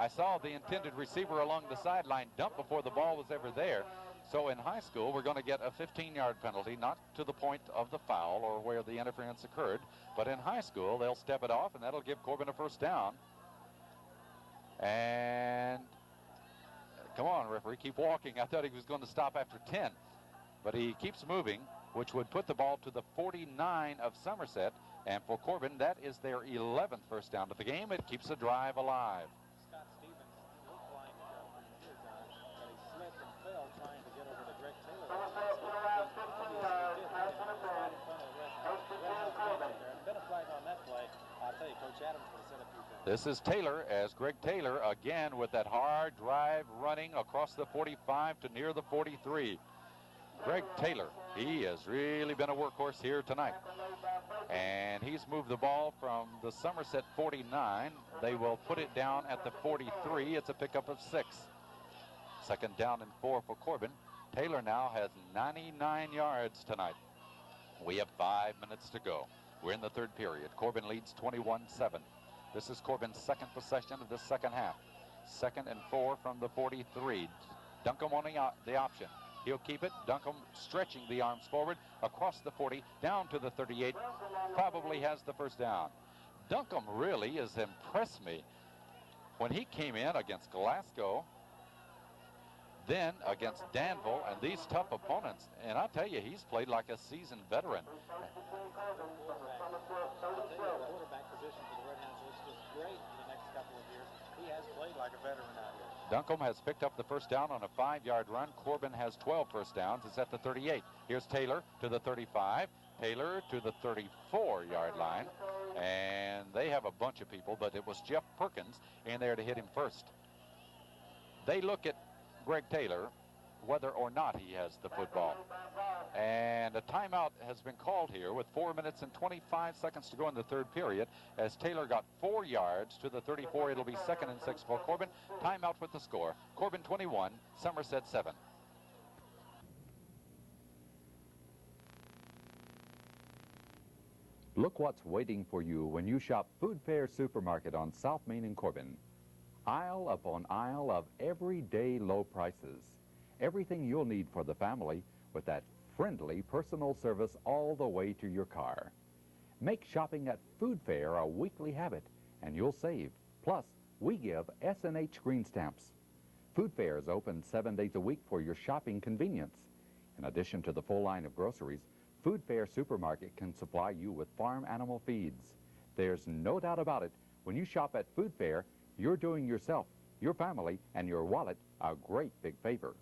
I saw the intended receiver along the sideline dump before the ball was ever there. So in high school, we're going to get a 15-yard penalty, not to the point of the foul or where the interference occurred, but in high school, they'll step it off, and that'll give Corbin a 1st down. And come on, referee, keep walking. I thought he was going to stop after 10, but he keeps moving, which would put the ball to the 49 of Somerset. And for Corbin, that is their 11th 1st down of the game. It keeps the drive alive. Scott Stevens looked like that he slipped and fell trying to get over to Greg Taylor. Been a flag on that play. I'll tell you, Coach Adams would have said a few things. This is Taylor as Greg Taylor again with that hard drive running across the 45 to near the 43. Greg Taylor, he has really been a workhorse here tonight. And he's moved the ball from the Somerset 49. They will put it down at the 43. It's a pickup of 6. 2nd down and 4 for Corbin. Taylor now has 99 yards tonight. We have 5 minutes to go. We're in the 3rd period. Corbin leads 21-7. This is Corbin's 2nd possession of the 2nd half. 2nd and 4 from the 43. Duncombe on the option. He'll keep it. Duncombe stretching the arms forward across the 40, down to the 38. Probably has the first down. Duncombe really has impressed me when he came in against Glasgow, then against Danville, and these tough opponents. And I'll tell you, he's played like a seasoned veteran. The quarterback position for the Red Hounds looks just great for the next couple of years. He has played like a veteran out here. Duncombe has picked up the first down on a 5-yard run. Corbin has 12 first downs. It's at the 38. Here's Taylor to the 35. Taylor to the 34-yard line. And they have a bunch of people, but it was Jeff Perkins in there to hit him first. They look at Greg Taylor, whether or not he has the football. And a timeout has been called here with 4 minutes and 25 seconds to go in the third period. As Taylor got 4 yards to the 34, it'll be 2nd and 6 for Corbin. Timeout with the score. Corbin 21, Somerset 7. Look what's waiting for you when you shop Food Fair Supermarket on South Main in Corbin. Aisle upon aisle of everyday low prices. Everything you'll need for the family with that friendly personal service all the way to your car. Make shopping at Food Fair a weekly habit and you'll save. Plus, we give S&H green stamps. Food Fair is open 7 days a week for your shopping convenience. In addition to the full line of groceries, Food Fair Supermarket can supply you with farm animal feeds. There's no doubt about it. When you shop at Food Fair, you're doing yourself, your family, and your wallet a great big favor.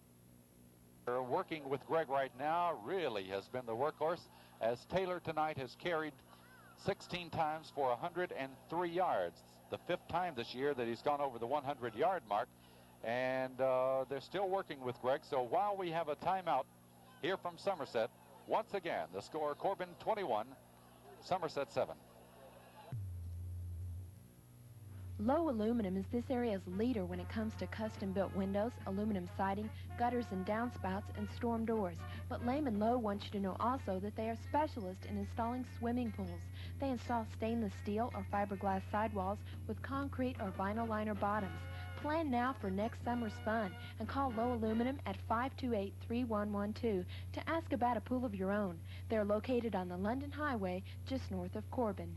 Working with Greg right now really has been the workhorse, as Taylor tonight has carried 16 times for 103 yards. The 5th time this year that he's gone over the 100-yard mark, and they're still working with Greg. So while we have a timeout here from Somerset, once again, the score, Corbin 21, Somerset 7. Lowe Aluminum is this area's leader when it comes to custom-built windows, aluminum siding, gutters and downspouts, and storm doors. But Lehman Lowe wants you to know also that they are specialists in installing swimming pools. They install stainless steel or fiberglass sidewalls with concrete or vinyl liner bottoms. Plan now for next summer's fun and call Lowe Aluminum at 528-3112 to ask about a pool of your own. They're located on the London Highway just north of Corbin.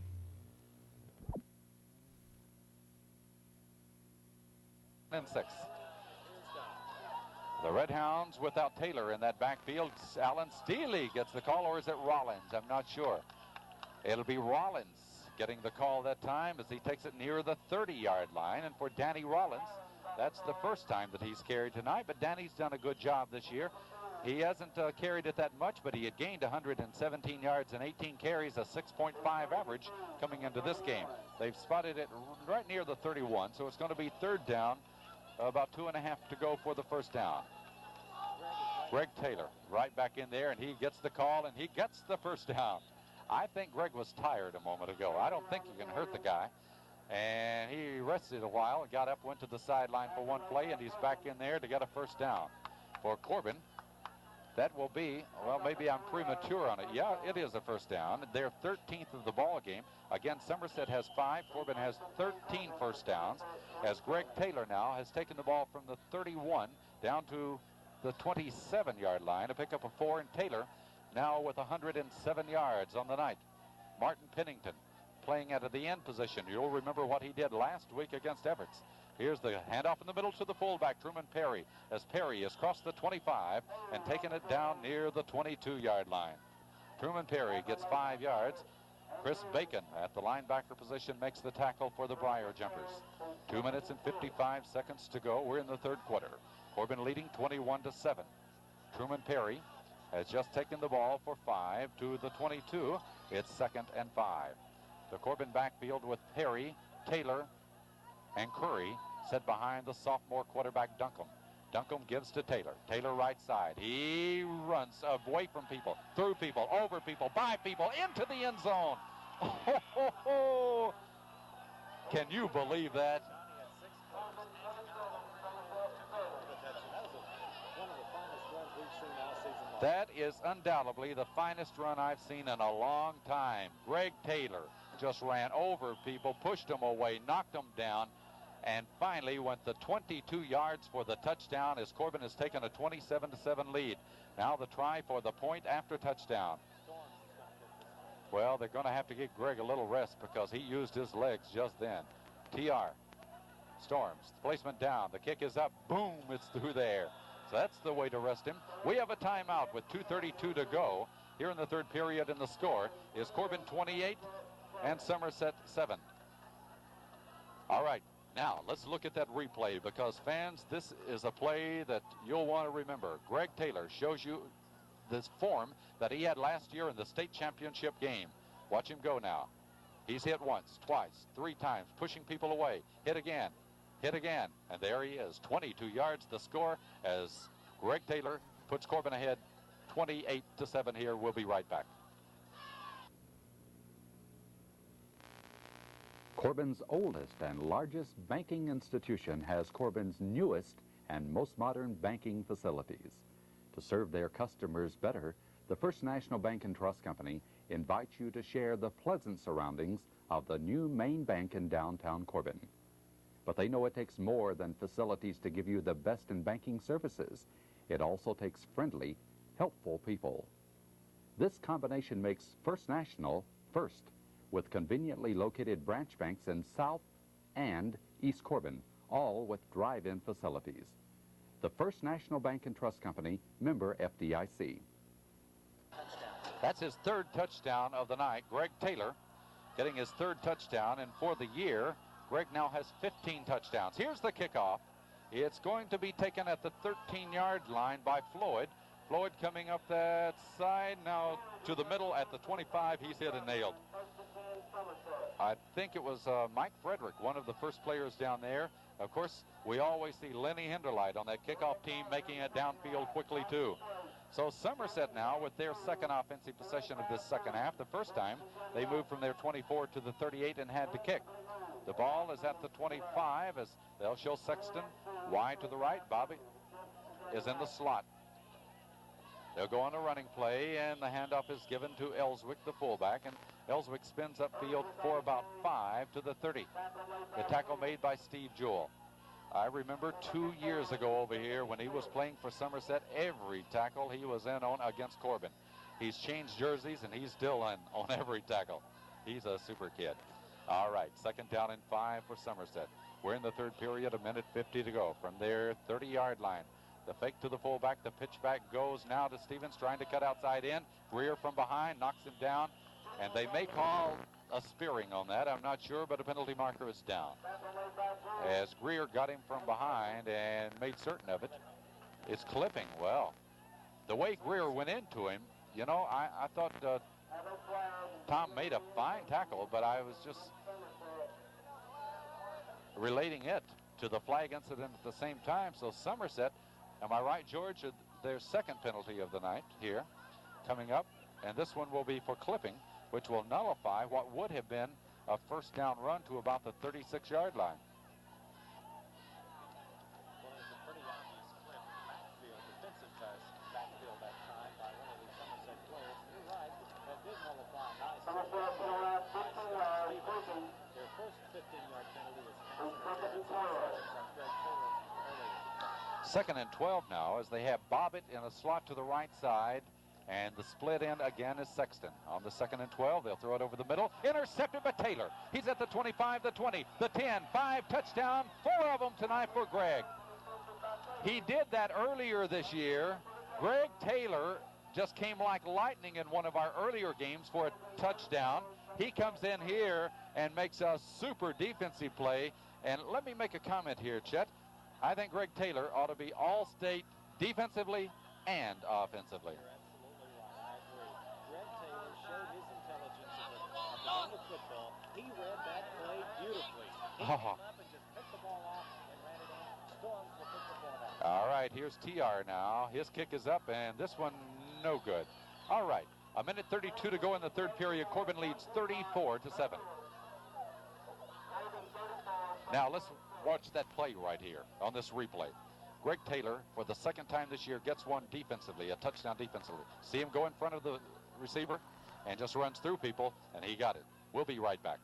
And 6. The Red Hounds without Taylor in that backfield. Alan Steely gets the call, or is it Rollins? I'm not sure. It'll be Rollins getting the call that time as he takes it near the 30-yard line. And for Danny Rollins, that's the first time that he's carried tonight, but Danny's done a good job this year. He hasn't carried it that much, but he had gained 117 yards and 18 carries, a 6.5 average coming into this game. They've spotted it right near the 31, so it's going to be 3rd down, about 2.5 to go for the first down. Greg Taylor right back in there, and he gets the call, and he gets the first down. I think Greg was tired a moment ago. I don't think you can hurt the guy. And he rested a while and got up, went to the sideline for one play, and he's back in there to get a first down. For Corbin, that will be, well, maybe I'm premature on it. Yeah, it is a first down. They're 13th of the ball game. Again, Somerset has 5. Corbin has 13 first downs, as Greg Taylor now has taken the ball from the 31 down to the 27-yard line to pick up a 4, and Taylor now with 107 yards on the night. Martin Pennington playing out of the end position. You'll remember what he did last week against Everts. Here's the handoff in the middle to the fullback, Truman Perry, as Perry has crossed the 25 and taken it down near the 22-yard line. Truman Perry gets 5 yards. Chris Bacon at the linebacker position makes the tackle for the Briar Jumpers. 2 minutes and 55 seconds to go. We're in the third quarter. Corbin leading 21-7. Truman Perry has just taken the ball for 5 to the 22. It's 2nd and 5. The Corbin backfield with Perry, Taylor, and Curry set behind the sophomore quarterback Duncombe. Duncombe gives to Taylor. Taylor right side. He runs away from people, through people, over people, by people, into the end zone. Oh, ho, ho, ho. Can you believe that? That is undoubtedly the finest run I've seen in a long time. Greg Taylor just ran over people, pushed them away, knocked them down, and finally went the 22 yards for the touchdown as Corbin has taken a 27-7 lead. Now the try for the point after touchdown. Well, they're going to have to give Greg a little rest because he used his legs just then. TR. Storms. Placement down. The kick is up. Boom. It's through there. So that's the way to rest him. We have a timeout with 2:32 to go here in the third period, and the score is Corbin 28 and Somerset 7. All right. Now, let's look at that replay because, fans, this is a play that you'll want to remember. Greg Taylor shows you this form that he had last year in the state championship game. Watch him go now. He's hit once, twice, 3 times, pushing people away. Hit again, and there he is. 22 yards the score as Greg Taylor puts Corbin ahead 28-7 here. We'll be right back. Corbin's oldest and largest banking institution has Corbin's newest and most modern banking facilities. To serve their customers better, the First National Bank and Trust Company invites you to share the pleasant surroundings of the new main bank in downtown Corbin. But they know it takes more than facilities to give you the best in banking services. It also takes friendly, helpful people. This combination makes First National first, with conveniently located branch banks in South and East Corbin, all with drive-in facilities. The First National Bank and Trust Company, member FDIC. That's his third touchdown of the night. Greg Taylor getting his third touchdown, and for the year, Greg now has 15 touchdowns. Here's the kickoff. It's going to be taken at the 13-yard line by Floyd. Floyd coming up that side now to the middle at the 25. He's hit and nailed. I think it was Mike Frederick, one of the first players down there. Of course, we always see Lenny Hinderlight on that kickoff team making it downfield quickly too. So Somerset now with their second offensive possession of this second half. The first time they moved from their 24 to the 38 and had to kick. The ball is at the 25 as they'll show Sexton wide to the right. Bobby is in the slot. They'll go on a running play, and the handoff is given to Ellswick, the fullback, and Ellswick spins upfield for about 5 to the 30. The tackle made by Steve Jewell. I remember 2 years ago over here when he was playing for Somerset, every tackle he was in on against Corbin. He's changed jerseys, and he's still in on every tackle. He's a super kid. All right, second down and 5 for Somerset. We're in the third period, 1:50 to go from their 30-yard line. The fake to the fullback, the pitch back goes now to Stevens, trying to cut outside in. Greer from behind knocks him down, and they may call a spearing on that. I'm not sure, but a penalty marker is down. As Greer got him from behind and made certain of it, it's clipping. Well, the way Greer went into him, you know, I thought Tom made a fine tackle, but I was just relating it to the flag incident at the same time. So Somerset, am I right, George? Their second penalty of the night here coming up, and this one will be for clipping, which will nullify what would have been a first down run to about the 36-yard line. Well, it was a pretty obvious clip backfield, defensive backfield that time by one of the Somerset players. You're right, that did nullify a nice. Their first 15-yard penalty was Second and 12 now as they have Bobbitt in a slot to the right side, and the split end again is Sexton. On the second and 12, they'll throw it over the middle. Intercepted by Taylor. He's at the 25, the 20, the 10, 5, touchdown. 4 of them tonight for Greg. He did that earlier this year. Greg Taylor just came like lightning in one of our earlier games for a touchdown. He comes in here and makes a super defensive play. And let me make a comment here, Chet. I think Greg Taylor ought to be all-state defensively and offensively. You're absolutely right. I agree. Greg Taylor showed his intelligence at the game of football. He read that play beautifully. He came up and just picked the ball off and ran it in. Storms will pick the ball off. All right, here's TR now. His kick is up, and this one no good. All right, 1:32 to go in the third period. Corbin leads 34-7. Now let's watch that play right here on this replay. Greg Taylor, for the second time this year, gets one defensively, a touchdown defensively. See him go in front of the receiver and just runs through people, and he got it. We'll be right back.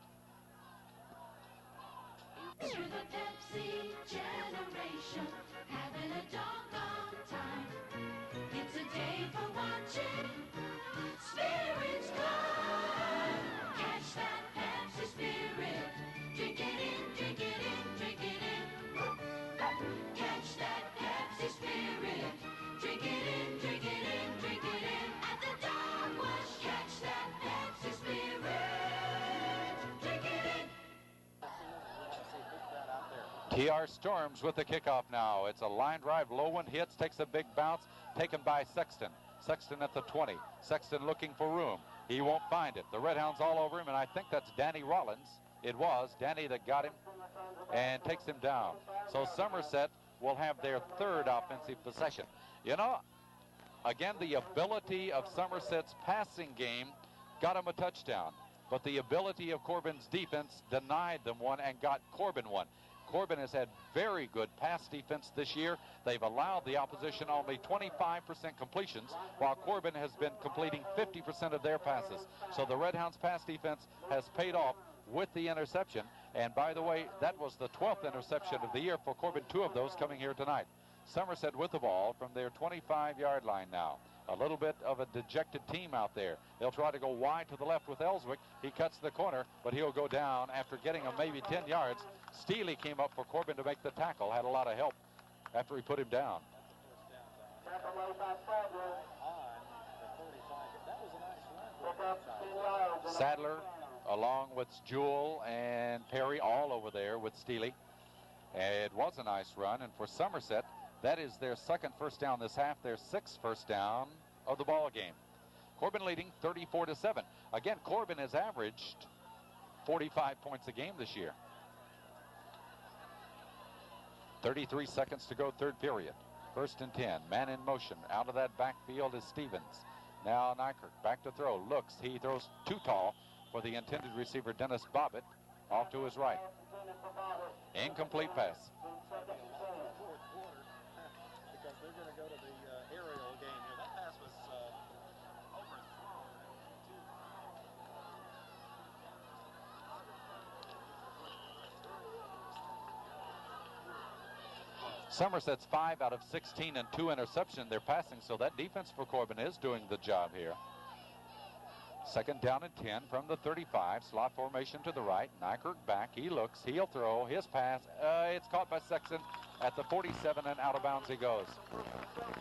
Through the Pepsi generation, having a doggone time. It's a day for watching spirits climb. Catch that Pepsi spirit. Drink it in, drink it in, drink it in. Catch that Pepsi spirit. Drink it in, drink it in, drink it in. At the dog wash, catch that Pepsi spirit. Drink it in. TR Storms with the kickoff now. It's a line drive, low one hits, takes a big bounce, taken by Sexton. Sexton at the 20. Sexton looking for room. He won't find it. The Red Hounds all over him, and I think that's Danny Rollins. It was Danny that got him and takes him down. So Somerset will have their third offensive possession. You know, again, the ability of Somerset's passing game got him a touchdown, but the ability of Corbin's defense denied them one and got Corbin one. Corbin has had very good pass defense this year. They've allowed the opposition only 25% completions, while Corbin has been completing 50% of their passes. So the Red Hounds pass defense has paid off with the interception. And by the way, that was the 12th interception of the year for Corbin, 2 of those coming here tonight. Somerset with the ball from their 25-yard line now. A little bit of a dejected team out there. They'll try to go wide to the left with Ellswick. He cuts the corner, but he'll go down after getting him maybe 10 yards. Steele came up for Corbin to make the tackle. Had a lot of help after he put him down. Sadler along with Jewell and Perry all over there with Steele. It was a nice run, and for Somerset, that is their second first down this half, their 6th first down of the ball game. Corbin leading 34-7. Again, Corbin has averaged 45 points a game this year. 33 seconds to go, third period. 1st and 10, man in motion. Out of that backfield is Stevens. Now Nykerk back to throw, looks, he throws too tall for the intended receiver, Dennis Bobbitt, off to his right. Incomplete pass. Because they're going to go to the aerial game here. That pass was overthrown. Somerset's 5 out of 16 and 2 interceptions. They're passing, so that defense for Corbin is doing the job here. 2nd down and 10 from the 35. Slot formation to the right. Nykerk back. He looks. He'll throw. His pass. It's caught by Sexton at the 47, and out of bounds he goes.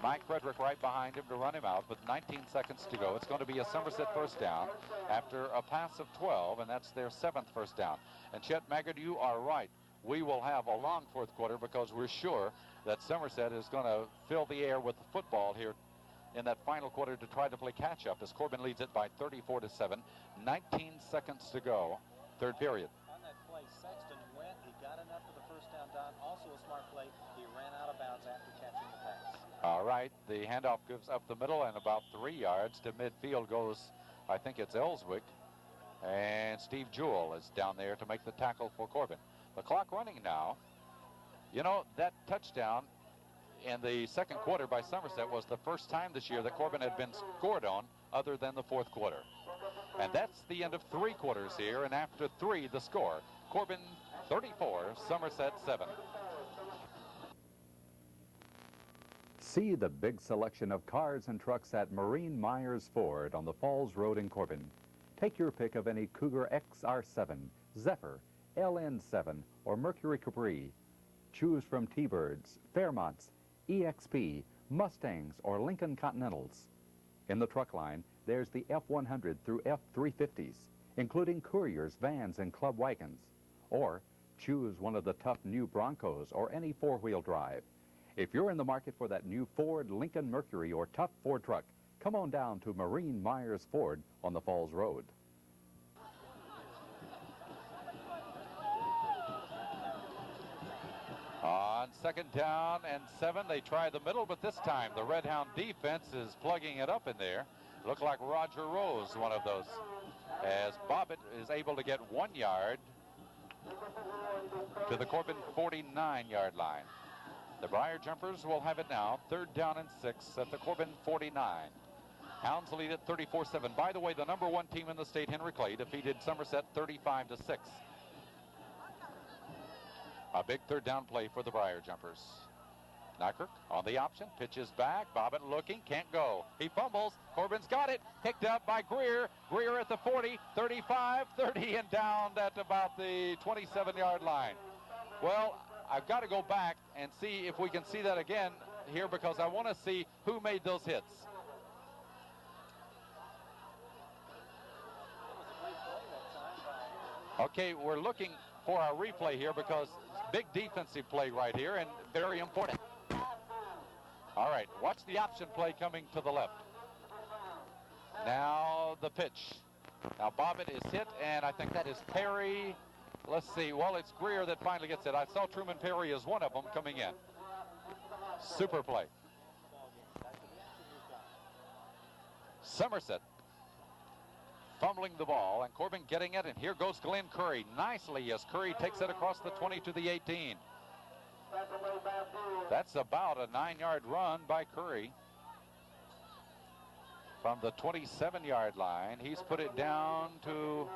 Mike Frederick right behind him to run him out with 19 seconds to go. It's going to be a Somerset first down after a pass of 12, and that's their 7th first down. And Chet Maggard, you are right. We will have a long 4th quarter because we're sure that Somerset is going to fill the air with the football here in that final quarter to try to play catch-up as Corbin leads it by 34-7. 19 seconds to go, 3rd period. On that play, Sexton went. He got enough for the first down. Also a smart play. He ran out of bounds after catching the pass. All right, the handoff goes up the middle, and about 3 yards to midfield goes, I think it's Ellswick. And Steve Jewell is down there to make the tackle for Corbin. The clock running now. You know, that touchdown in the 2nd quarter by Somerset was the first time this year that Corbin had been scored on other than the 4th quarter. And that's the end of 3 quarters here, and after 3, the score. Corbin 34, Somerset 7. See the big selection of cars and trucks at Marine Myers Ford on the Falls Road in Corbin. Take your pick of any Cougar XR7, Zephyr, LN7, or Mercury Capri. Choose from T-Birds, Fairmonts, EXP, Mustangs, or Lincoln Continentals. In the truck line, there's the F100 through F350s, including couriers, vans, and club wagons. Or choose one of the tough new Broncos or any 4-wheel drive. If you're in the market for that new Ford, Lincoln Mercury, or tough Ford truck, come on down to Marine Myers Ford on the Falls Road. On 2nd down and 7, they try the middle, but this time the Red Hound defense is plugging it up in there. Looked like Roger Rose, one of those, as Bobbitt is able to get 1 yard to the Corbin 49-yard line. The Briar Jumpers will have it now, 3rd down and 6 at the Corbin 49. Hounds lead at 34-7. By the way, the #1 team in the state, Henry Clay, defeated Somerset 35-6. A big third down play for the Briar Jumpers. Nykerk on the option, pitches back. Bobbin looking, can't go. He fumbles. Corbin's got it. Picked up by Greer. Greer at the 40, 35, 30, and down at about the 27-yard line. Well, I've got to go back and see if we can see that again here because I want to see who made those hits. Okay, we're looking for our replay here because big defensive play right here and very important. All right, watch the option play coming to the left. Now the pitch. Now Bobbitt is hit, and I think that is Perry. Let's see. Well, it's Greer that finally gets it. I saw Truman Perry as one of them coming in. Super play. Somerset fumbling the ball, and Corbin getting it, and here goes Glenn Curry nicely as Curry takes it across the 20 to the 18. That's about a 9-yard run by Curry. From the 27-yard line, he's put it down to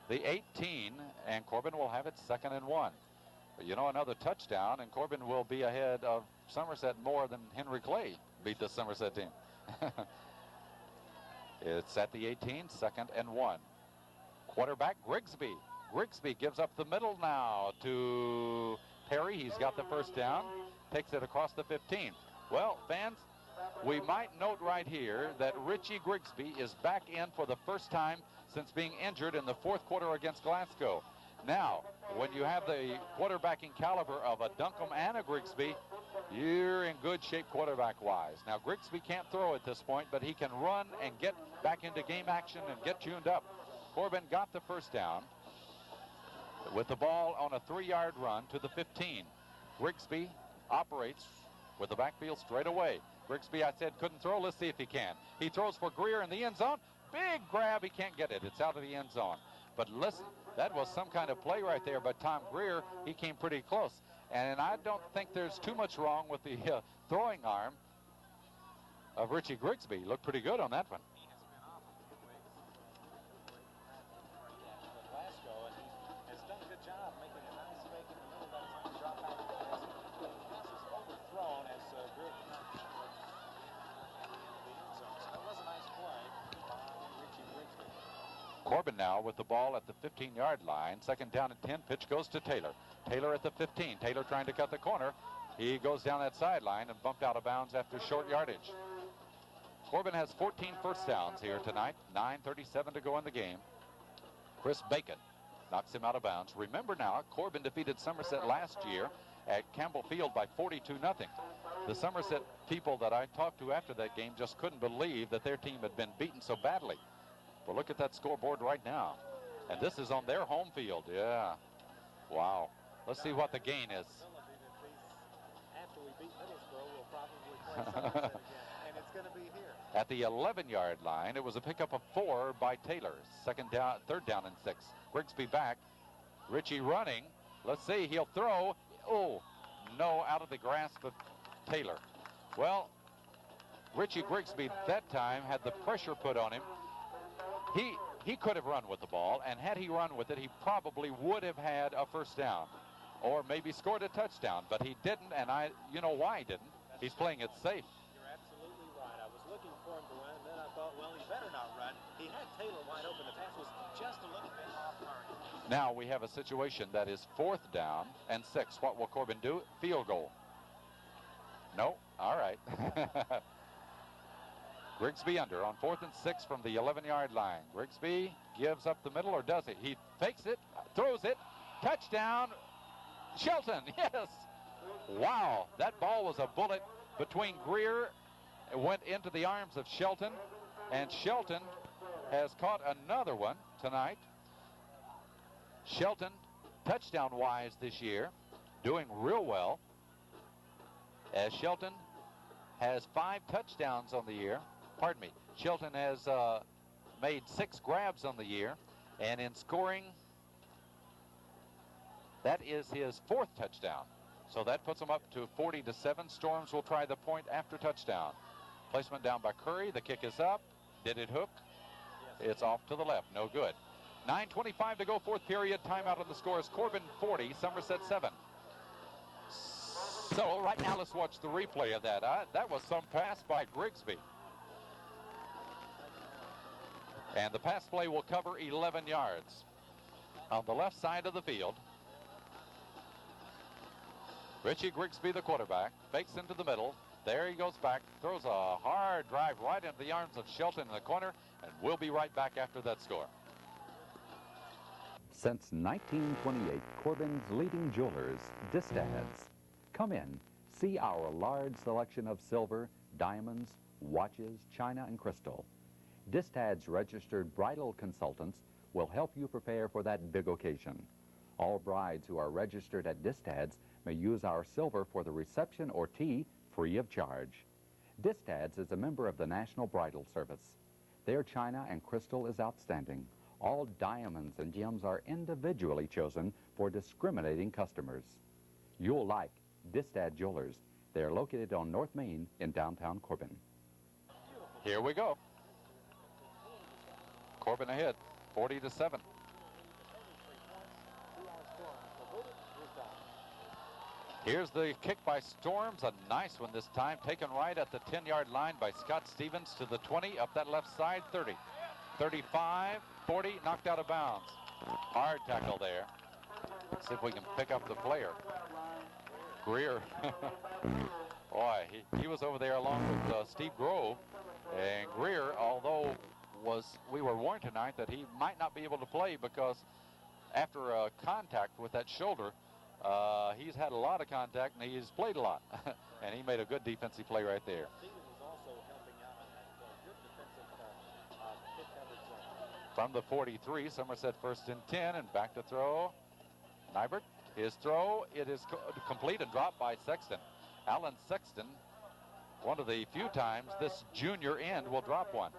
the 18, and Corbin will have it 2nd and 1. But you know, another touchdown, and Corbin will be ahead of Somerset more than Henry Clay beat the Somerset team. It's at the 18, 2nd and 1. Quarterback Grigsby. Grigsby gives up the middle now to Perry. He's got the first down, takes it across the 15. Well, fans, we might note right here that Richie Grigsby is back in for the first time since being injured in the 4th quarter against Glasgow. Now, when you have the quarterbacking caliber of a Duncombe and a Grigsby, you're in good shape quarterback-wise. Now, Grigsby can't throw at this point, but he can run and get back into game action and get tuned up. Corbin got the first down with the ball on a 3-yard run to the 15. Grigsby operates with the backfield straight away. Grigsby, I said, couldn't throw. Let's see if he can. He throws for Greer in the end zone. Big grab. He can't get it. It's out of the end zone. But listen, that was some kind of play right there by Tom Greer. He came pretty close. And I don't think there's too much wrong with the throwing arm of Richie Grigsby. Looked pretty good on that one. Corbin now with the ball at the 15-yard line. 2nd down and 10. Pitch goes to Taylor. Taylor at the 15. Taylor trying to cut the corner. He goes down that sideline and bumped out of bounds after short yardage. Corbin has 14 first downs here tonight. 9:37 to go in the game. Chris Bacon knocks him out of bounds. Remember now, Corbin defeated Somerset last year at Campbell Field by 42-0. The Somerset people that I talked to after that game just couldn't believe that their team had been beaten so badly. Well, look at that scoreboard right now. And this is on their home field. Yeah. Wow. Let's see what the gain is. After we beat Middlesbrough, we'll probably play Somerset again. And it's going to be here. At the 11-yard line, it was a pickup of 4 by Taylor. 3rd down and 6. Grigsby back. Richie running. Let's see. He'll throw. Oh, no, out of the grasp of Taylor. Well, Richie Grigsby that time had the pressure put on him. He could have run with the ball, and had he run with it, he probably would have had a first down or maybe scored a touchdown, but he didn't, and you know why he didn't. He's playing it safe. You're absolutely right. I was looking for him to run, and then I thought, well, he better not run. He had Taylor wide open. The pass was just a little bit off target. Now we have a situation that is 4th down and 6. What will Corbin do? Field goal. No? All right. Grigsby under on 4th and 6 from the 11-yard line. Grigsby gives up the middle, or does he? He fakes it, throws it, touchdown, Shelton, yes. Wow, that ball was a bullet between Greer. It went into the arms of Shelton, and Shelton has caught another one tonight. Shelton, touchdown-wise this year, doing real well, as Shelton has 5 touchdowns on the year. Pardon me, Shelton has made 6 grabs on the year, and in scoring, that is his 4th touchdown. So that puts him up to 40-7. Storms will try the point after touchdown. Placement down by Curry. The kick is up. Did it hook? It's off to the left. No good. 9:25 to go, fourth period. Timeout on the score is Corbin 40, Somerset 7. So right now let's watch the replay of that. That was some pass by Grigsby. And the pass play will cover 11 yards. On the left side of the field, Richie Grigsby, the quarterback, fakes into the middle. There he goes back, throws a hard drive right into the arms of Shelton in the corner, and we'll be right back after that score. Since 1928, Corbin's leading jewelers, Distads. Come in, see our large selection of silver, diamonds, watches, china, and crystal. Distads registered bridal consultants will help you prepare for that big occasion. All brides who are registered at Distads may use our silver for the reception or tea free of charge. Distads is a member of the National Bridal Service. Their china and crystal is outstanding. All diamonds and gems are individually chosen for discriminating customers. You'll like Distad Jewelers. They're located on North Main in downtown Corbin. Here we go. Corbin ahead, 40-7. Here's the kick by Storms, a nice one this time, taken right at the 10-yard line by Scott Stevens to the 20, up that left side, 30. 35, 40, knocked out of bounds. Hard tackle there. Let's see if we can pick up the player. Greer. Boy, he was over there along with Steve Grove. And Greer, although we were warned tonight that he might not be able to play because after a contact with that shoulder, he's had a lot of contact and he's played a lot. And he made a good defensive play right there. From the 43, Somerset first and 10, and back to throw. Nybert, his throw, it is complete and dropped by Sexton. Alan Sexton, one of the few times this junior end will drop one.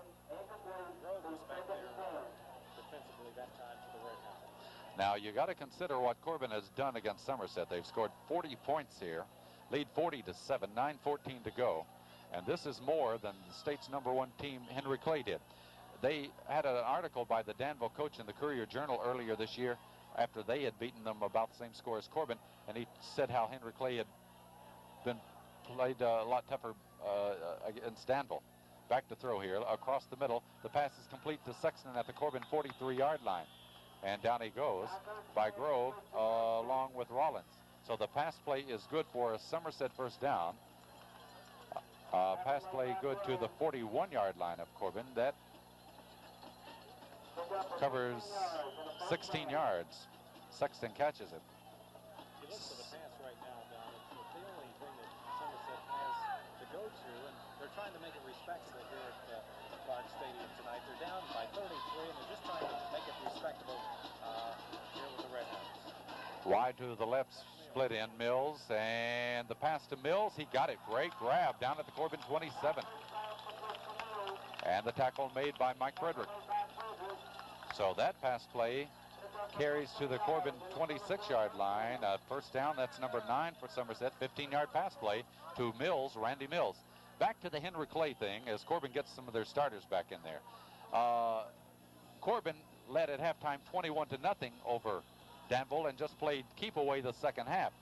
Now you got to consider what Corbin has done against Somerset. They've scored 40 points here, lead 40-7, 9:14 to go, and this is more than the state's #1 team, Henry Clay, did. They had an article by the Danville coach in the Courier-Journal earlier this year after they had beaten them about the same score as Corbin, and he said how Henry Clay had been played a lot tougher against Danville. Back to throw here across the middle. The pass is complete to Sexton at the Corbin 43-yard line. And down he goes by Grove along with Rollins. So the pass play is good for a Somerset first down. Pass play good to the 41-yard line of Corbin. That covers 16 yards. Sexton catches it. You look for the pass right now, Don. It's the only thing that Somerset has to go to, and they're trying to make it respectable here at Clark Stadium tonight. They're down by 33, and they're just trying to make it respectable here with the Redhawks. Wide to the left, split in Mills, and the pass to Mills. He got it. Great grab down at the Corbin 27. And the tackle made by Mike Frederick. So that pass play carries to the Corbin 26-yard line. First down, that's number 9 for Somerset. 15-yard pass play to Mills, Randy Mills. Back to the Henry Clay thing as Corbin gets some of their starters back in there. Corbin led at halftime 21-0 over Danville and just played keep away the second half.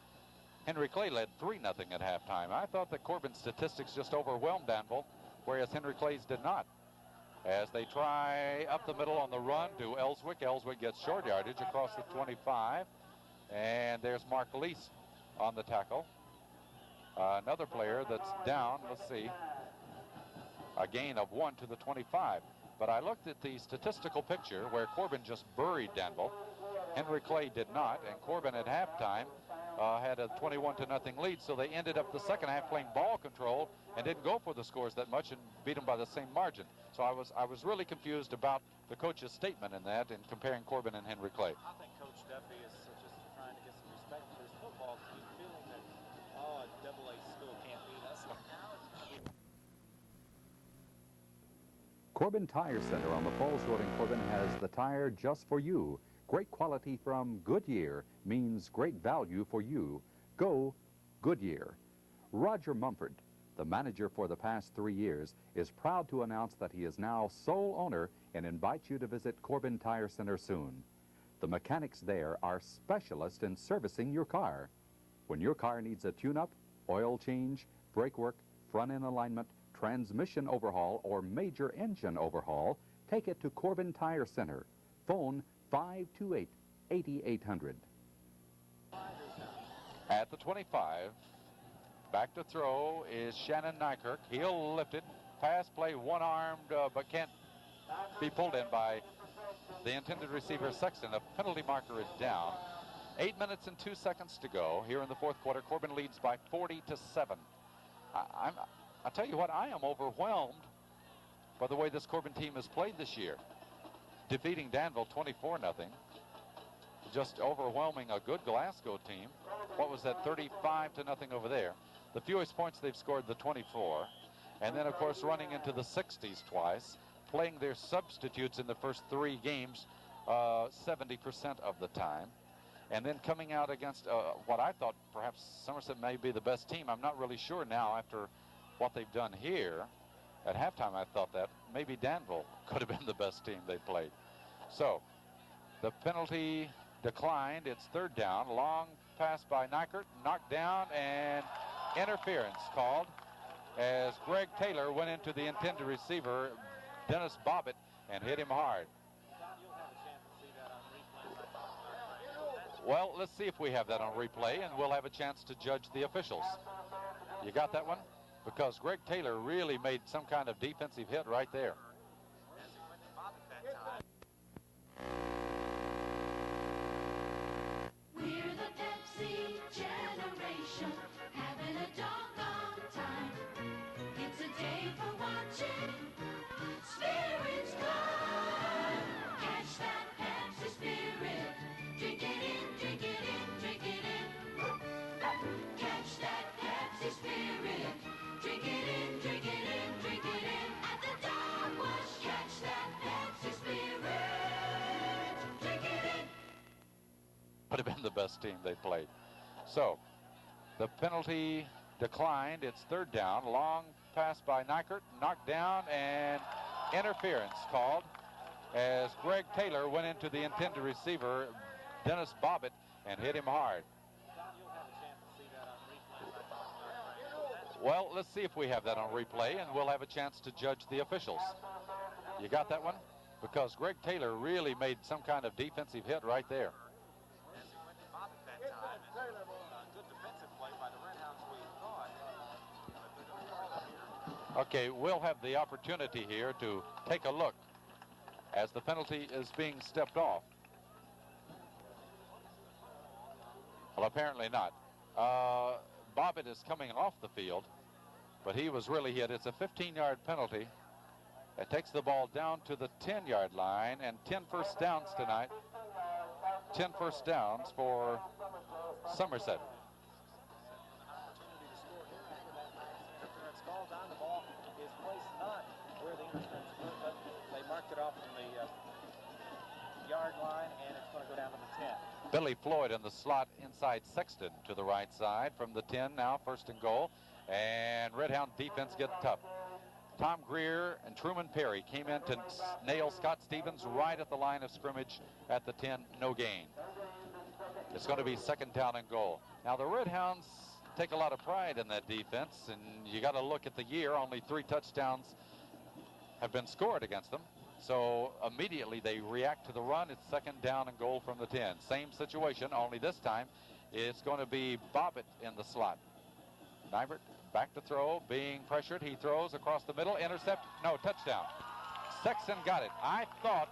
Henry Clay led 3-0 at halftime. I thought that Corbin's statistics just overwhelmed Danville, whereas Henry Clay's did not. As they try up the middle on the run to Ellswick. Ellswick gets short yardage across the 25. And there's Mark Lease on the tackle. Another player that's down, let's see, a gain of 1 to the 25. But I looked at the statistical picture where Corbin just buried Danville. Henry Clay did not, and Corbin at halftime had a 21-0 lead, so they ended up the second half playing ball control and didn't go for the scores that much and beat them by the same margin. So I was really confused about the coach's statement in that and comparing Corbin and Henry Clay. I think Coach Duffy is just trying to get some respect for his football team, feeling that, oh, a AA school can't beat us. Corbin Tire Center on the Falls Road in Corbin has the tire just for you. Great quality from Goodyear means great value for you. Go Goodyear. Roger Mumford, the manager for the past 3 years, is proud to announce that he is now sole owner and invites you to visit Corbin Tire Center soon. The mechanics there are specialists in servicing your car. When your car needs a tune-up, oil change, brake work, front-end alignment, transmission overhaul, or major engine overhaul, take it to Corbin Tire Center. Phone 528-8800. At the 25, back to throw is Shannon Nykirk. He'll lift it. Pass play, one-armed, but can't be pulled in by the intended receiver, Sexton. The penalty marker is down. 8 minutes and 2 seconds to go here in the fourth quarter. Corbin leads by 40-7. I tell you what, I am overwhelmed by the way this Corbin team has played this year. Defeating Danville 24-0. Just overwhelming a good Glasgow team. What was that, 35-0 over there? The fewest points they've scored, the 24. And then, of course, running into the 60s twice, playing their substitutes in the first 3 games 70% of the time. And then coming out against what I thought perhaps Somerset may be the best team. I'm not really sure now after what they've done here. At halftime, I thought that maybe Danville could have been the best team they played. So the penalty declined. It's third down. Long pass by Nykirk, knocked down, and interference called as Greg Taylor went into the intended receiver, Dennis Bobbitt, and hit him hard. Well, let's see if we have that on replay, and we'll have a chance to judge the officials. You got that one? Because Greg Taylor really made some kind of defensive hit right there. We're the Pepsi generation, having a doggone time. It's a day for watching spirits climb. Catch that Pepsi spirit, drink it in, drink it in, drink it in. Catch that Pepsi spirit, drink it in, drink it in, drink it in. At the dog wash, catch that Pepsi spirit, drink it in. Would have been the best team they played. So the penalty declined. It's third down. Long pass by Nykirk, knocked down, and interference called as Greg Taylor went into the intended receiver, Dennis Bobbitt, and hit him hard. Well, let's see if we have that on replay, and we'll have a chance to judge the officials. You got that one? Because Greg Taylor really made some kind of defensive hit right there. Okay, we'll have the opportunity here to take a look as the penalty is being stepped off. Well, apparently not. Bobbitt is coming off the field, but he was really hit. It's a 15-yard penalty. It takes the ball down to the 10-yard line, and 10 first downs tonight. 10 first downs for Somerset. Yard line, and it's going to go down to the 10. Billy Floyd in the slot inside Sexton to the right side from the 10 now, first and goal. And Redhound defense get tough. Tom Greer and Truman Perry came in to nail Scott Stevens right at the line of scrimmage at the 10, no gain. It's going to be second down and goal. Now the Redhounds take a lot of pride in that defense, and you got to look at the year. Only 3 touchdowns have been scored against them. So immediately they react to the run. It's second down and goal from the 10. Same situation, only this time it's going to be Bobbitt in the slot. Nybert back to throw, being pressured. He throws across the middle, intercept, no, touchdown. Sexton got it. I thought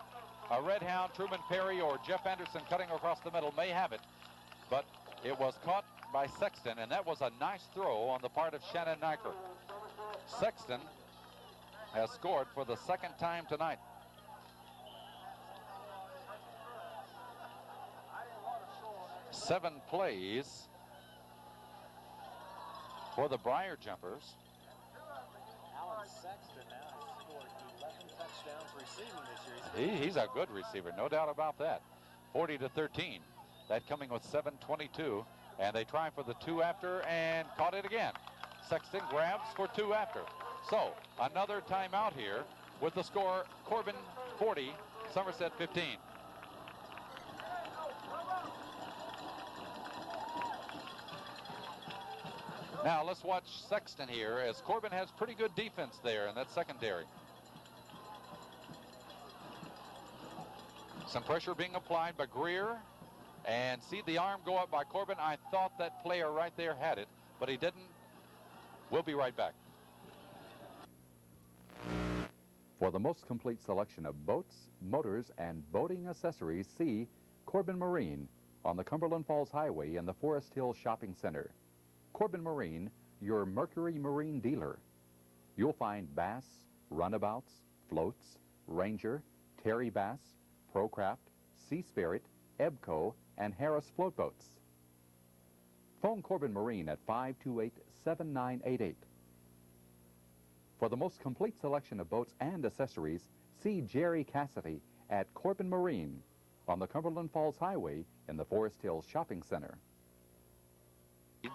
a Redhound, Truman Perry, or Jeff Anderson cutting across the middle may have it, but it was caught by Sexton, and that was a nice throw on the part of Shannon Nykirk. Sexton has scored for the second time tonight. Seven plays for the Briar Jumpers. Alan Sexton now has scored 11 touchdowns receiving this year. He's a good receiver, no doubt about that. 40-13. That coming with 7:22, and they try for the 2 after and caught it again. Sexton grabs for 2 after. So another timeout here with the score Corbin 40, Somerset 15. Now let's watch Sexton here, as Corbin has pretty good defense there in that secondary. Some pressure being applied by Greer, and see the arm go up by Corbin. I thought that player right there had it, but he didn't. We'll be right back. For the most complete selection of boats, motors, and boating accessories, see Corbin Marine on the Cumberland Falls Highway in the Forest Hill Shopping Center. Corbin Marine, your Mercury Marine dealer. You'll find bass, runabouts, floats, Ranger, Terry Bass, Procraft, Sea Spirit, Ebco, and Harris float boats. Phone Corbin Marine at 528-7988. For the most complete selection of boats and accessories, see Jerry Cassidy at Corbin Marine on the Cumberland Falls Highway in the Forest Hills Shopping Center.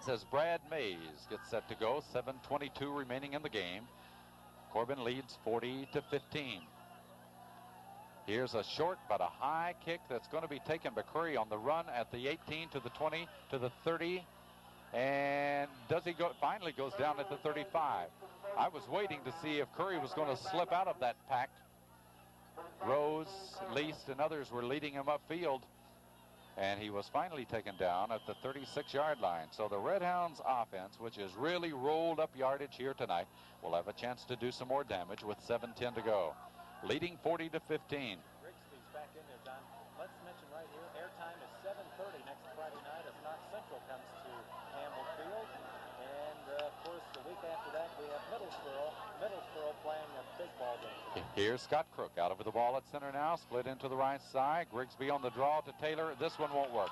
As Brad Mays gets set to go, 7:22 remaining in the game. Corbin leads 40-15. Here's a short but a high kick that's going to be taken by Curry on the run at the 18 to the 20 to the 30. And does he go? Finally goes down at the 35. I was waiting to see if Curry was going to slip out of that pack. Rose, Least, and others were leading him upfield, and he was finally taken down at the 36-yard line. So the Red Hounds offense, which has really rolled up yardage here tonight, will have a chance to do some more damage with 7:10 to go. Leading 40-15. Grigsby's back in there, Don. Let's mention right here, airtime is 7:30 next Friday night as Knox Central comes to Campbell Field. And, of course, the week after that, we have Middlesboro playing a big ball game. Here's Scott Crook out over the ball at center now, split into the right side. Grigsby on the draw to Taylor. This one won't work.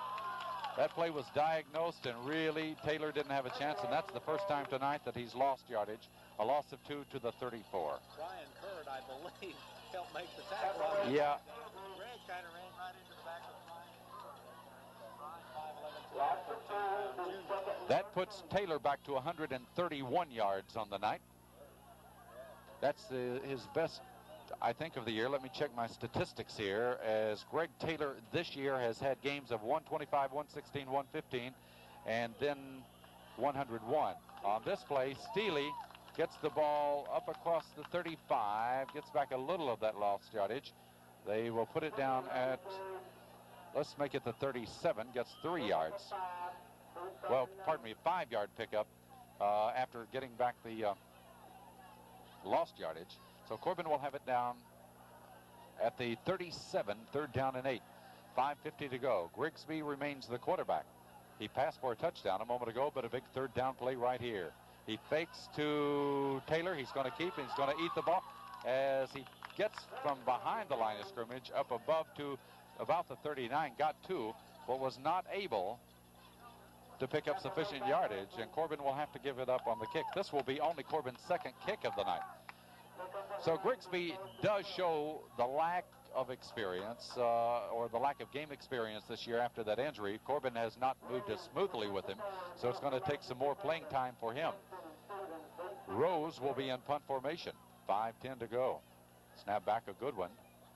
That play was diagnosed, and really Taylor didn't have a chance, and that's the first time tonight that he's lost yardage. A loss of 2 to the 34. Brian Curd, I believe, helped make the tackle on it. Yeah. Greg kind of ran right into the back of Brian. 5'11", 213 junior. That puts Taylor back to 131 yards on the night. That's his best, I think, of the year. Let me check my statistics here, as Greg Taylor this year has had games of 125, 116, 115, and then 101. On this play, Steely gets the ball up across the 35, gets back a little of that lost yardage. They will put it down at, let's make it the 37, gets 3 yards. Well, pardon me, 5-yard pickup after getting back the lost yardage. So Corbin will have it down at the 37, 3rd down and 8. 5:50 to go. Grigsby remains the quarterback. He passed for a touchdown a moment ago, but a big 3rd down play right here. He fakes to Taylor. He's going to keep, and he's going to eat the ball as he gets from behind the line of scrimmage up above to about the 39, got 2, but was not able to pick up sufficient yardage, and Corbin will have to give it up on the kick. This will be only Corbin's 2nd kick of the night. So Grigsby does show the lack of experience, or the lack of game experience this year after that injury. Corbin has not moved as smoothly with him, so it's going to take some more playing time for him. Rose will be in punt formation. 5:10 to go. Snap back, a good one.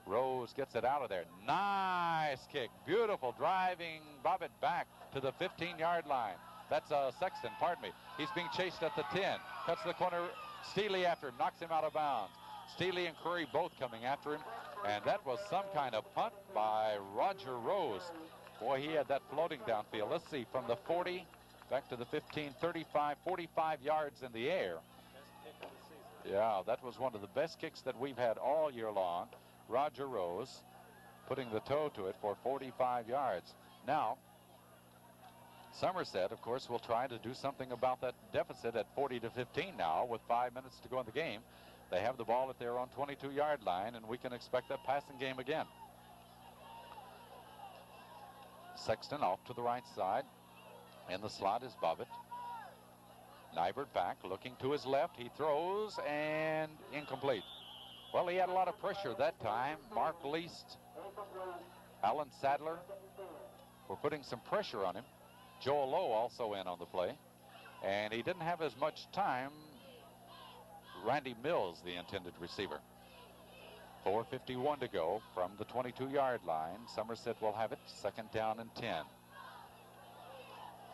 Rose gets it out of there. Nice kick. Beautiful driving. Bob it back to the 15-yard line. That's Sexton, pardon me. He's being chased at the 10. Cuts the corner. Steely after him. Knocks him out of bounds. Steely and Curry both coming after him. And that was some kind of punt by Roger Rose. Boy, he had that floating downfield. Let's see, from the 40 back to the 15, 35, 45 yards in the air. Best kick of the season. Yeah, that was one of the best kicks that we've had all year long. Roger Rose putting the toe to it for 45 yards. Now, Somerset, of course, will try to do something about that deficit at 40-15 now with 5 minutes to go in the game. They have the ball at their own 22-yard line, and we can expect a passing game again. Sexton off to the right side. In the slot is Bobbitt. Nybert back, looking to his left. He throws, and incomplete. Well, he had a lot of pressure that time. Mark Least, Alan Sadler were putting some pressure on him. Joel Lowe also in on the play. and he didn't have as much time. Randy Mills, the intended receiver. 4:51 to go from the 22-yard line. Somerset will have it, 2nd down and 10.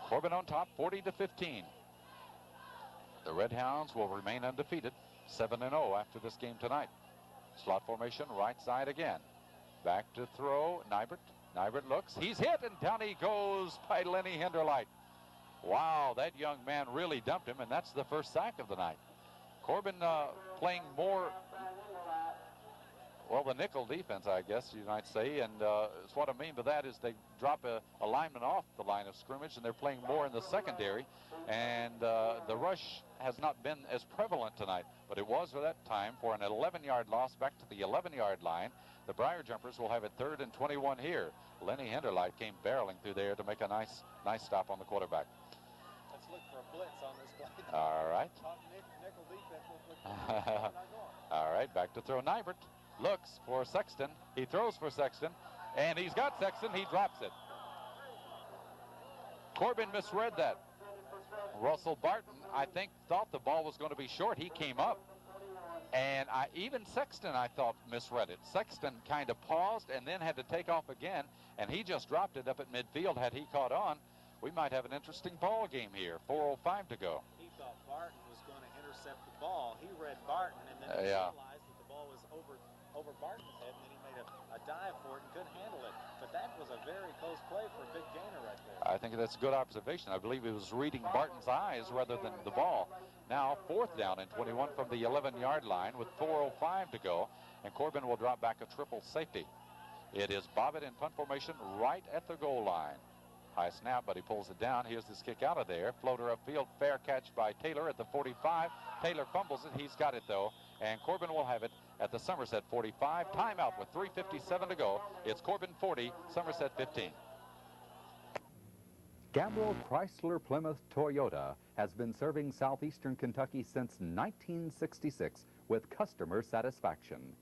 Corbin on top, 40-15. The Red Hounds will remain undefeated, 7-0 after this game tonight. Slot formation, right side again. Back to throw, Nybert. Nybert looks, he's hit, and down he goes by Lenny Hinderlight. Wow, that young man really dumped him, and that's the first sack of the night. Corbin playing more, well, the nickel defense, I guess you might say, and it's what I mean by that is they drop a lineman off the line of scrimmage, and they're playing more in the secondary, and the rush has not been as prevalent tonight, but it was for that time for an 11-yard loss back to the 11-yard line. The Briar Jumpers will have it 3rd and 21 here. Lenny Hinderlight came barreling through there to make a nice stop on the quarterback. Let's look for a blitz on this play. All right. Nickel defense will look all right, back to throw. Nybert looks for Sexton. He throws for Sexton, and he's got Sexton. He drops it. Corbin misread that. Russell Barton, I think, thought the ball was going to be short. He came up, and even Sexton, I thought, misread it. Sexton kind of paused and then had to take off again, and he just dropped it up at midfield. Had he caught on, we might have an interesting ball game here. 4:05 to go. He thought Barton was going to intercept the ball. He read Barton, and then he realized that the ball was over Barton's head, and then he made a dive for it and couldn't handle it. But that was a very close play for a big gainer right there. I think that's a good observation. I believe he was reading Barton's eyes rather than the ball. Now 4th down and 21 from the 11-yard line with 4:05 to go, and Corbin will drop back a triple safety. It is Bobbitt in punt formation right at the goal line. High snap, but he pulls it down. Here's this kick out of there. Floater upfield, fair catch by Taylor at the 45. Taylor fumbles it. He's got it, though, and Corbin will have it at the Somerset 45. Timeout with 3:57 to go. It's Corbin 40, Somerset 15. Gambrel Chrysler Plymouth Toyota has been serving southeastern Kentucky since 1966 with customer satisfaction.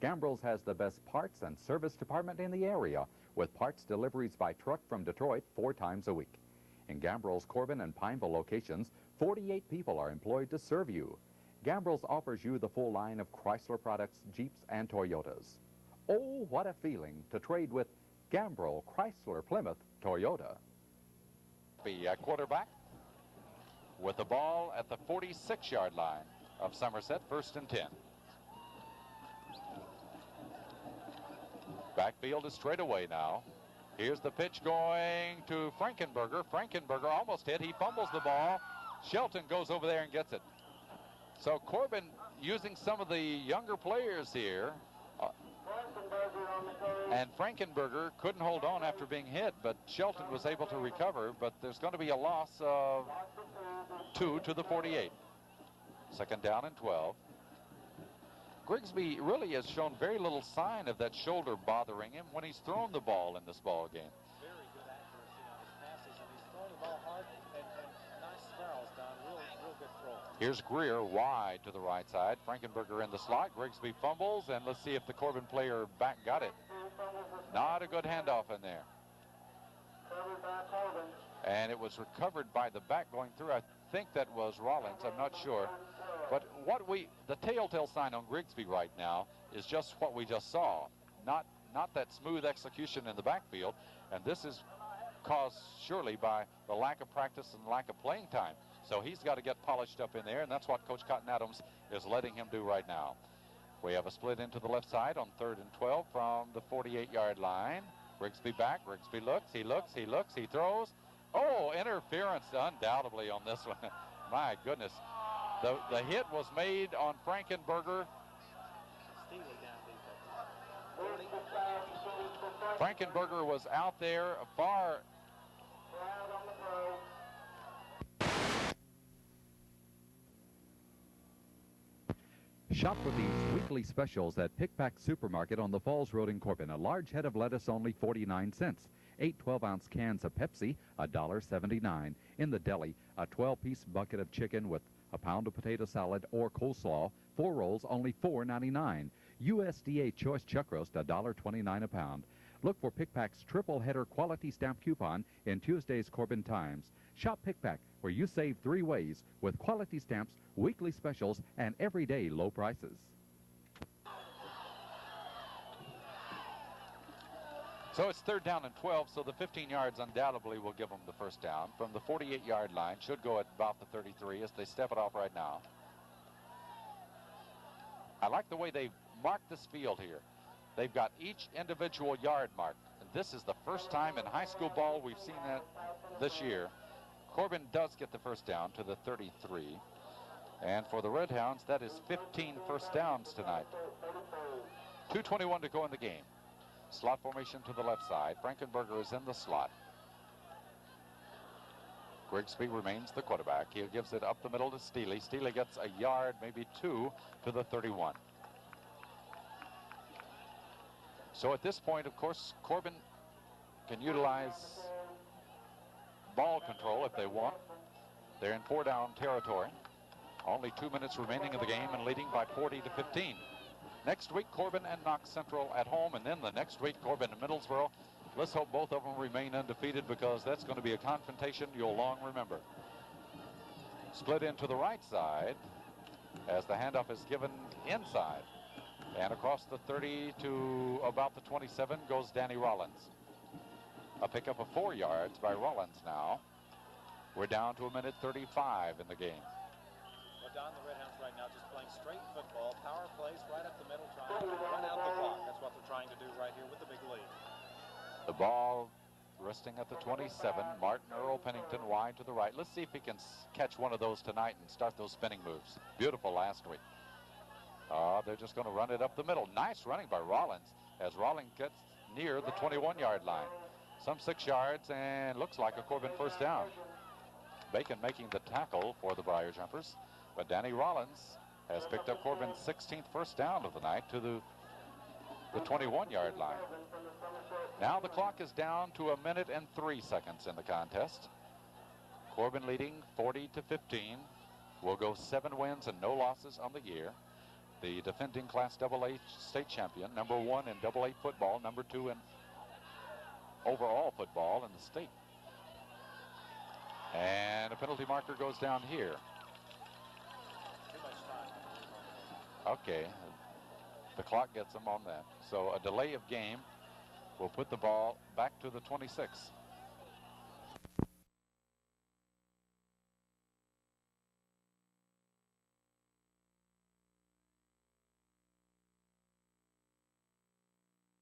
Gambrel's has the best parts and service department in the area, with parts deliveries by truck from Detroit 4 times a week. In Gambrel's Corbin and Pineville locations, 48 people are employed to serve you. Gambrel's offers you the full line of Chrysler products, Jeeps, and Toyotas. Oh, what a feeling to trade with Gambrel Chrysler Plymouth Toyota. Be a quarterback with the ball at the 46-yard line of Somerset, 1st and 10. Backfield is straight away now. Here's the pitch going to Frankenberger. Frankenberger almost hit. He fumbles the ball. Shelton goes over there and gets it. So Corbin using some of the younger players here. And Frankenberger couldn't hold on after being hit, but Shelton was able to recover. But there's going to be a loss of 2 to the 48. 2nd down and 12. Grigsby really has shown very little sign of that shoulder bothering him when he's thrown the ball in this ball game. Very good accuracy on his passes, and he's throwing the ball hard and nice spirals down. Real good throw. Here's Greer wide to the right side. Frankenberger in the slot. Grigsby fumbles, and let's see if the Corbin player back got it. Not a good handoff in there. And it was recovered by the back going through. I think that was Rollins. I'm not sure. But the telltale sign on Grigsby right now is just what we just saw. Not that smooth execution in the backfield. And this is caused surely by the lack of practice and lack of playing time. So he's got to get polished up in there, and that's what Coach Cotton Adams is letting him do right now. We have a split into the left side on 3rd and 12 from the 48-yard line. Grigsby back. Grigsby looks. He looks. He looks. He throws. Oh, interference undoubtedly on this one. My goodness. The hit was made on Frankenberger. Frankenberger was out there far. Shop for these weekly specials at Pickpack Supermarket on the Falls Road in Corbin. A large head of lettuce, only 49 cents. 8 12-ounce cans of Pepsi, $1.79. In the deli, a 12-piece bucket of chicken with a pound of potato salad or coleslaw, 4 rolls, only $4.99. USDA choice chuck roast, $1.29 a pound. Look for Pickpack's triple header quality stamp coupon in Tuesday's Corbin Times. Shop Pick Pack, where you save 3 ways with quality stamps, weekly specials, and everyday low prices. So it's 3rd down and 12, so the 15 yards undoubtedly will give them the first down. From the 48-yard line, should go at about the 33 as they step it off right now. I like the way they mark this field here. They've got each individual yard marked. And this is the first time in high school ball we've seen that this year. Corbin does get the first down to the 33. And for the Red Hounds, that is 15 first downs tonight. 2:21 to go in the game. Slot formation to the left side. Frankenberger is in the slot. Grigsby remains the quarterback. He gives it up the middle to Steely. Steely gets a yard, maybe 2, to the 31. So at this point, of course, Corbin can utilize ball control if they want. They're in 4-down territory. Only 2 minutes remaining in the game and leading by 40-15. Next week, Corbin and Knox Central at home, and then the next week, Corbin and Middlesboro. Let's hope both of them remain undefeated, because that's going to be a confrontation you'll long remember. Split into the right side as the handoff is given inside. And across the 30 to about the 27 goes Danny Rollins. A pickup of 4 yards by Rollins now. We're down to 1:35 in the game. Well, Don, the Red Hounds right now just playing straight football, power plays right up the middle, trying to run out the clock. That's what they're trying to do right here with the big lead. The ball resting at the 27. Martin Earl Pennington wide to the right. Let's see if he can catch one of those tonight and start those spinning moves. Beautiful last week. They're just going to run it up the middle. Nice running by Rollins as Rollins gets near the 21-yard line. Some 6 yards, and looks like a Corbin first down. Bacon making the tackle for the Briar Jumpers, but Danny Rollins has picked up Corbin's 16th first down of the night to the 21-yard line. Now the clock is down to 1:03 in the contest. Corbin leading 40-15. Will go 7 wins and no losses on the year. The defending Class AA state champion, #1 in AA football, #2 in overall football in the state. And a penalty marker goes down here. Okay, the clock gets them on that. So a delay of game will put the ball back to the 26.